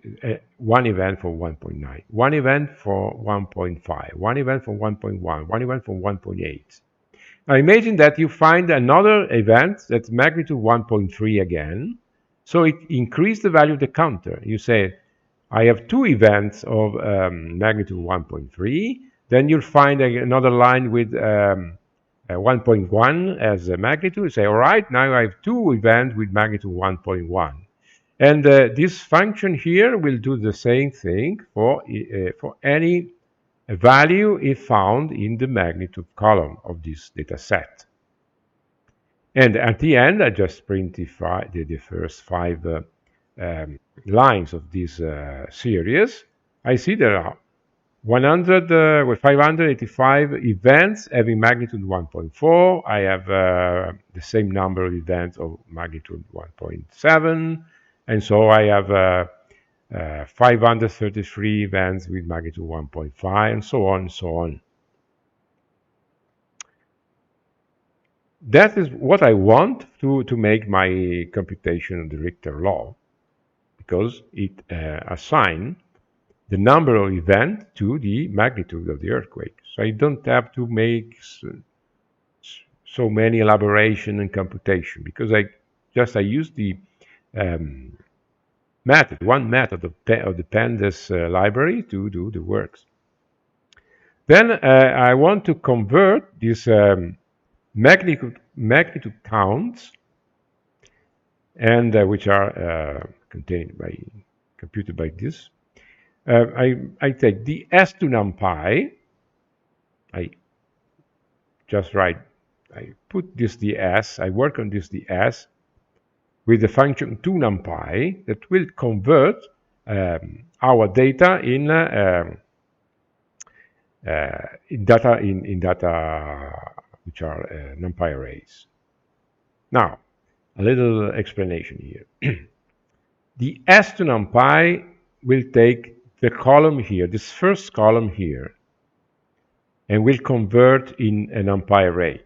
event for 1.9, one event for 1.5, one event for 1.1, one event for 1.8. Now imagine that you find another event that's magnitude 1.3 again, so it increased the value of the counter. You say, I have 2 events of magnitude 1.3, then you'll find another line with 1.1 as a magnitude. You say, all right, now I have 2 events with magnitude 1.1. And this function here will do the same thing for any value if found in the magnitude column of this data set. And at the end, I just print the first 5 lines of this series. I see there are 585 events having magnitude 1.4. I have the same number of events of magnitude 1.7, and so I have 533 events with magnitude 1.5, and so on and so on. That is what I want to make my computation of the Richter law, because it assigns the number of events to the magnitude of the earthquake. So I don't have to make so many elaboration and computation, because I use the method, one method of the Pandas library to do the works. Then I want to convert this magnitude counts, and which are computed by this. I take the s to numpy. I put this ds. I work on this ds with the function to numpy that will convert our data in data which are numpy arrays. Now, a little explanation here. The s to numpy will take the column here, this first column here, and will convert in a numpy array.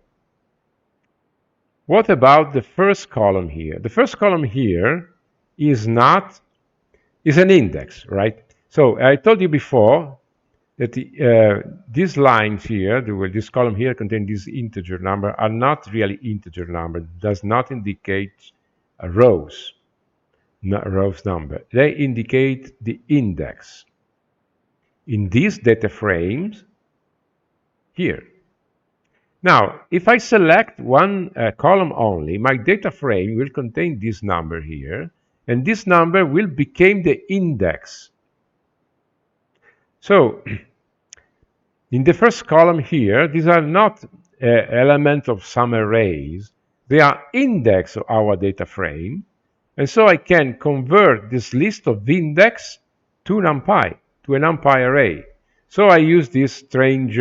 What about the first column here? The first column here is an index, right? So I told you before that these lines here, this column here contain this integer number, are not really integer number, does not indicate a rows number. They indicate the index in these data frames here. Now, if I select one column only, my data frame will contain this number here, and this number will become the index. So, in the first column here, these are not elements of some arrays. They are index of our data frame. And so I can convert this list of index to NumPy, to a NumPy array. So I use this strange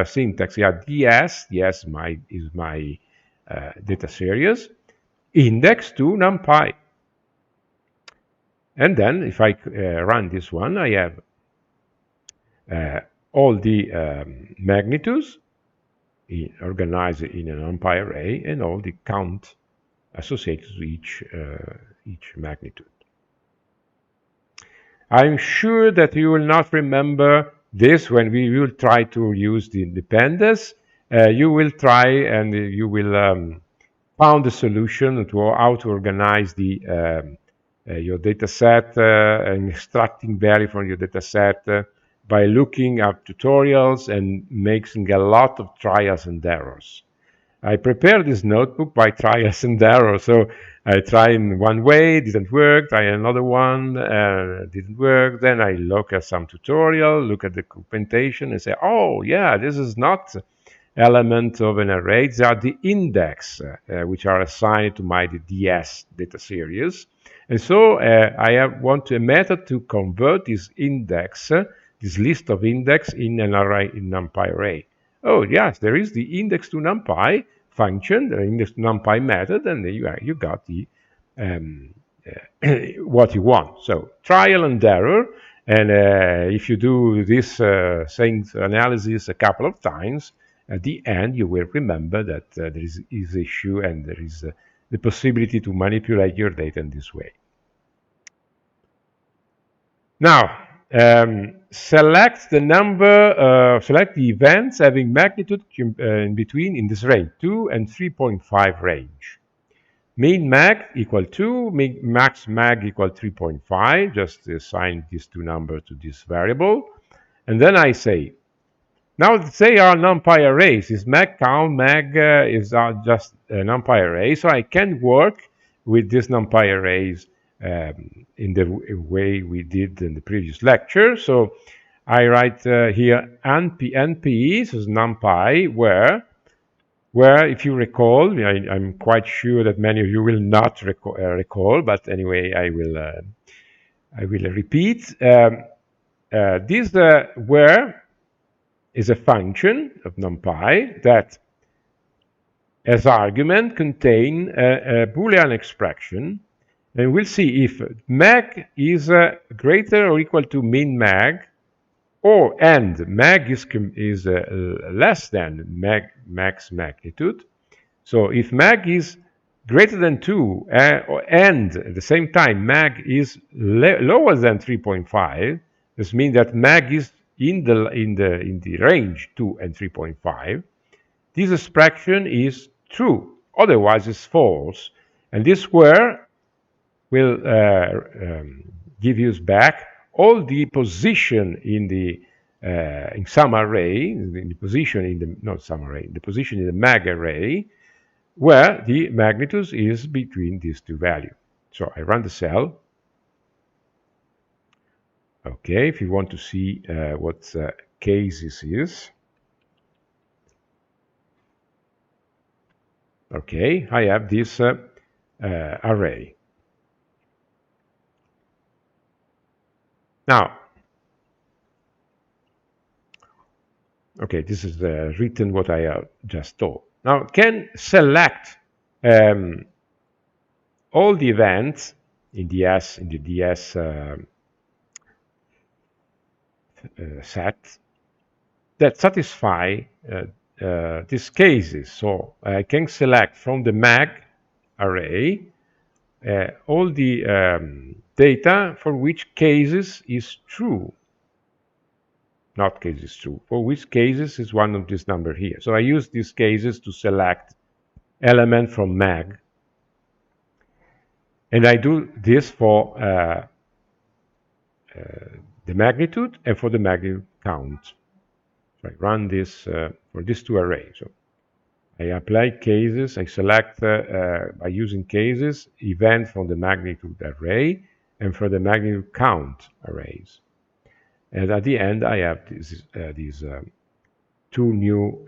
syntax here. DS is my data series, index to NumPy. And then if I run this one, I have all the magnitudes organized in an NumPy array and all the count associated with each magnitude. I'm sure that you will not remember this when we will try to use the Pandas. You will try and you will found a solution to how to organize your data set and extracting value from your data set by looking at tutorials and making a lot of trials and errors. I prepared this notebook by trials and errors. So I tried in one way, didn't work, try another one, didn't work. Then I look at some tutorial, look at the documentation and say, oh yeah, this is not element of an array. They are the index, which are assigned to my DS data series. And so I want a method to convert this index, this list of index in an array, in NumPy array. Oh yes, there is the index to NumPy function, the index to NumPy method, and you got the what you want. So trial and error, and if you do this analysis a couple of times, at the end you will remember that there is issue and there is the possibility to manipulate your data in this way. Now, select the number, select the events having magnitude in between in this range, 2 and 3.5 range. Min mag equal 2, max mag equal 3.5, just assign these two numbers to this variable. And then I say, now say our NumPy arrays, is mag count, mag is just a NumPy array, so I can work with these NumPy arrays in the way we did in the previous lecture. So I write here np, so it's NumPy, where if you recall, I'm quite sure that many of you will not recall, but anyway, I will repeat. This where is a function of NumPy that as argument contain a Boolean expression. And we'll see if mag is greater or equal to min mag, and mag is less than max magnitude. So if mag is greater than 2 and at the same time mag is lower than 3.5, this means that mag is in the range 2 and 3.5. This expression is true, otherwise it's false, and this square will give you back all the position in the in some array, in the position in the not some array, the position in the mag array, where the magnitude is between these two values. So I run the cell. Okay, if you want to see what cases is. Okay, I have this array. Now, okay, this is written what I just told. Now, can select all the events in the DS set that satisfy these cases. So I can select from the mag array all the data for which cases is true. Not cases true. For which cases is one of this number here. So I use these cases to select element from mag. And I do this for the magnitude and for the magnitude count. So I run this for these two arrays. So I apply cases, I select by using cases event from the magnitude array and for the magnitude count arrays. And at the end, I have these two new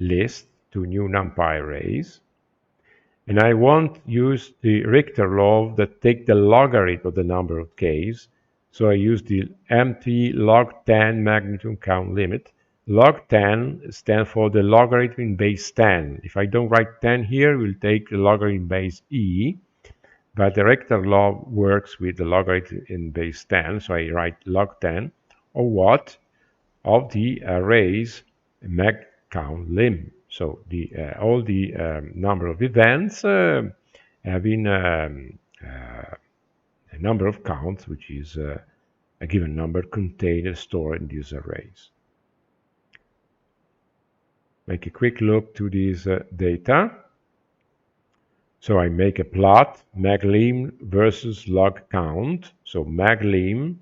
lists, two new NumPy arrays. And I won't use the Richter law that take the logarithm of the number of k's. So I use the empty log 10 magnitude count limit. Log 10 stands for the logarithm in base 10. If I don't write 10 here, we'll take the logarithm base e. But the Richter law works with the logarithm in base 10. So I write log 10 of what? Of the array's mag count lim. So all the number of events having a number of counts, which is a given number contained and stored in these arrays. Make a quick look to these data. So I make a plot, maglim versus log count. So maglim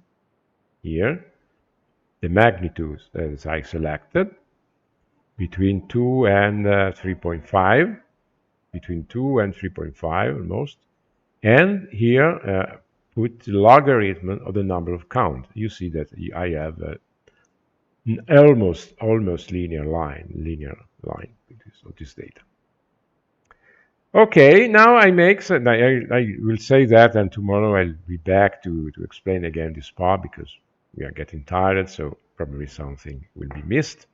here, the magnitudes that I selected, between 2 and 3.5, between 2 and 3.5 almost. And here put the logarithm of the number of count. You see that I have an almost linear line with this data. Okay, now I will say that, and tomorrow I'll be back to explain again this part because we are getting tired, so probably something will be missed.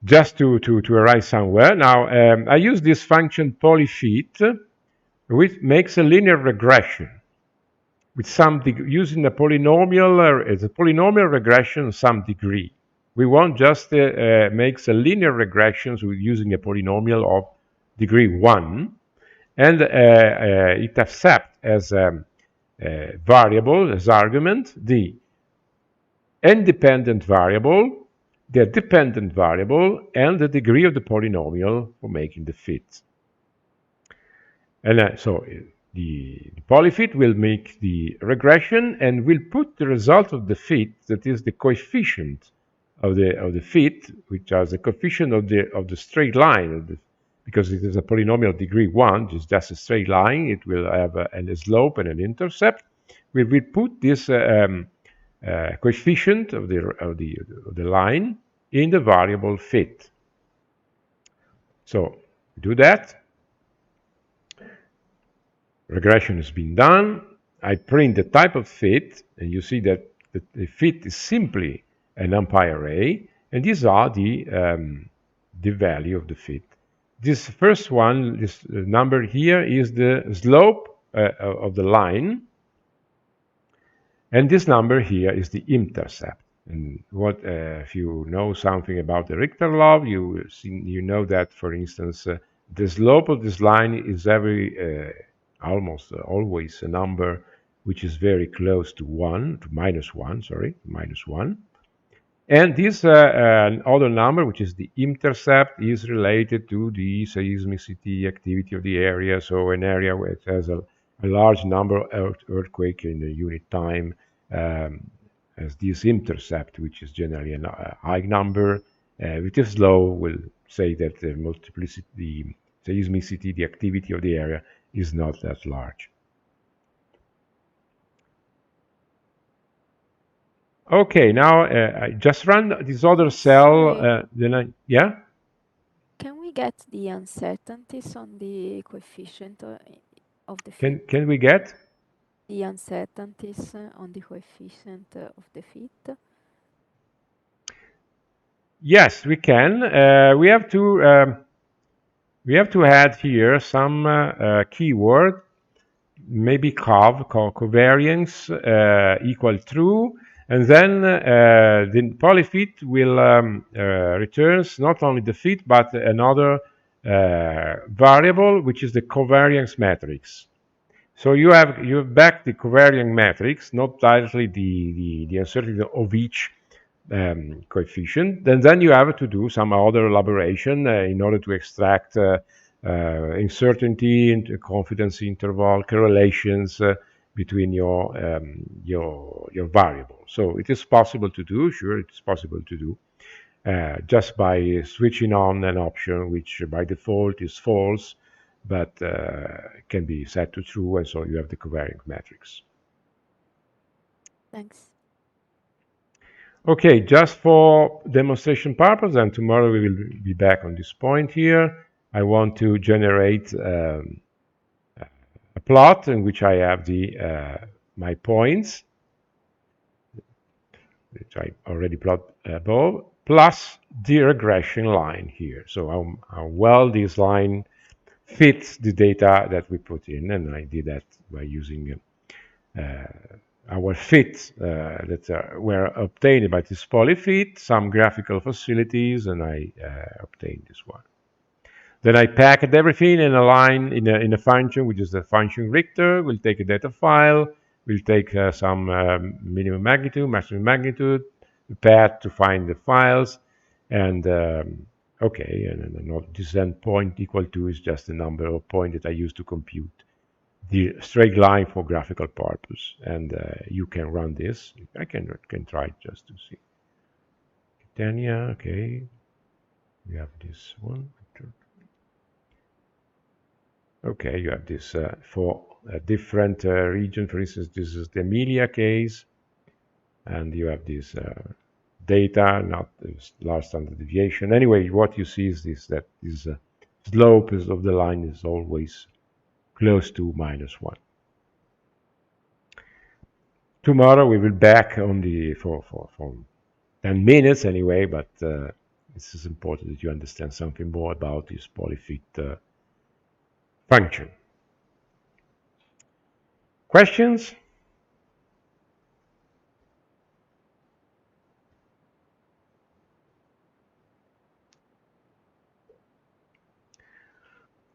Just to arrive somewhere. Now, I use this function polyfit, which makes a linear regression with some using a polynomial. It's a polynomial regression of some degree. We won't just make a linear regression with using a polynomial of degree 1, and it accepts as a variable, as argument, the independent variable, the dependent variable, and the degree of the polynomial for making the fit. And so the polyfit will make the regression and will put the result of the fit, that is the coefficient of the fit, which is the coefficient of the straight line, because it is a polynomial of degree 1, it's just a straight line. It will have a slope and an intercept. We will put this coefficient of the line in the variable fit. So do that. Regression has been done. I print the type of fit, and you see that the fit is simply a NumPy array, and these are the value of the fit. this first one, this number here, is the slope of the line, and this number here is the intercept. And what if you know something about the Richter law, you know that, for instance, the slope of this line is almost always a number which is very close to minus one. And this other number, which is the intercept, is related to the seismicity activity of the area. So an area where it has a large number of earthquake in a unit time has this intercept, which is generally a high number. Which is low, will say that the multiplicity, the seismicity, the activity of the area is not that large. Okay, now I just run this other cell. Yeah? Can we get the uncertainties on the coefficient of the fit? Can we get? The uncertainties on the coefficient of the fit? Yes, we can. We have to add here some keyword, maybe covariance equal true, and then the polyfit will returns not only the fit but another variable, which is the covariance matrix. So you have back the covariance matrix, not directly the uncertainty of each coefficient. Then you have to do some other elaboration in order to extract uncertainty, confidence interval, correlations between your variable. So it is possible to do. Sure, it's possible to do just by switching on an option which by default is false, but can be set to true, and so you have the covariance matrix. Thanks. Okay, just for demonstration purpose, and tomorrow we will be back on this point here. I want to generate a plot in which I have my points, which I already plot above, plus the regression line here. So how well this line fits the data that we put in, and I did that by using our fit that were obtained by this polyfit, some graphical facilities, and I obtained this one. Then I packed everything in a line in a function, which is the function Richter. We'll take a data file. We'll take some minimum magnitude, maximum magnitude, the path to find the files, and okay, and this endpoint equal to is just the number of points that I use to compute the straight line for graphical purpose. And you can run this. I can try it just to see. Tanya, okay. We have this one. Okay, you have this for a different region. For instance, this is the Emilia case, and you have this data, not this large standard deviation. Anyway, what you see is this, that this slope of the line is always close to -1. Tomorrow we will back only for 10 minutes anyway, but this is important that you understand something more about this polyfit function. Questions?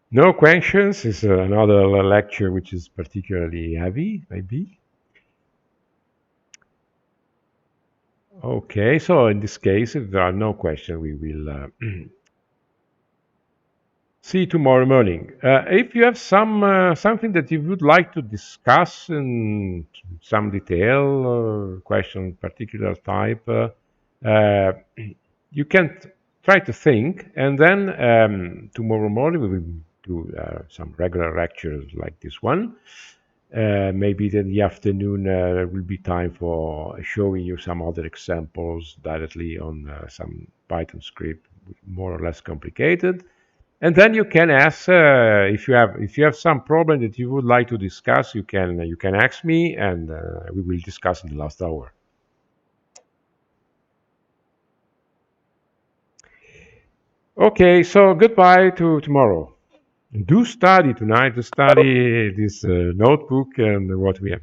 No questions. It's another lecture which is particularly heavy, maybe. Okay, so in this case, if there are no questions, we will see you tomorrow morning. If you have something that you would like to discuss in some detail, or question particular type, you can try to think, and then tomorrow morning we will do some regular lectures like this one. Maybe in the afternoon there will be time for showing you some other examples directly on some Python script, more or less complicated. And then you can ask if you have some problem that you would like to discuss. You can ask me, and we will discuss in the last hour. Okay, so goodbye to tomorrow. Do study tonight, do study this notebook and what we have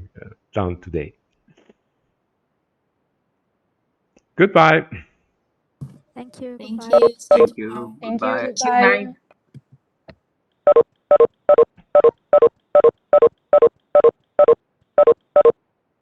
done today. Goodbye. Thank you. Thank Goodbye. you. See you Thank you. tomorrow. Thank you. Goodbye. Goodbye.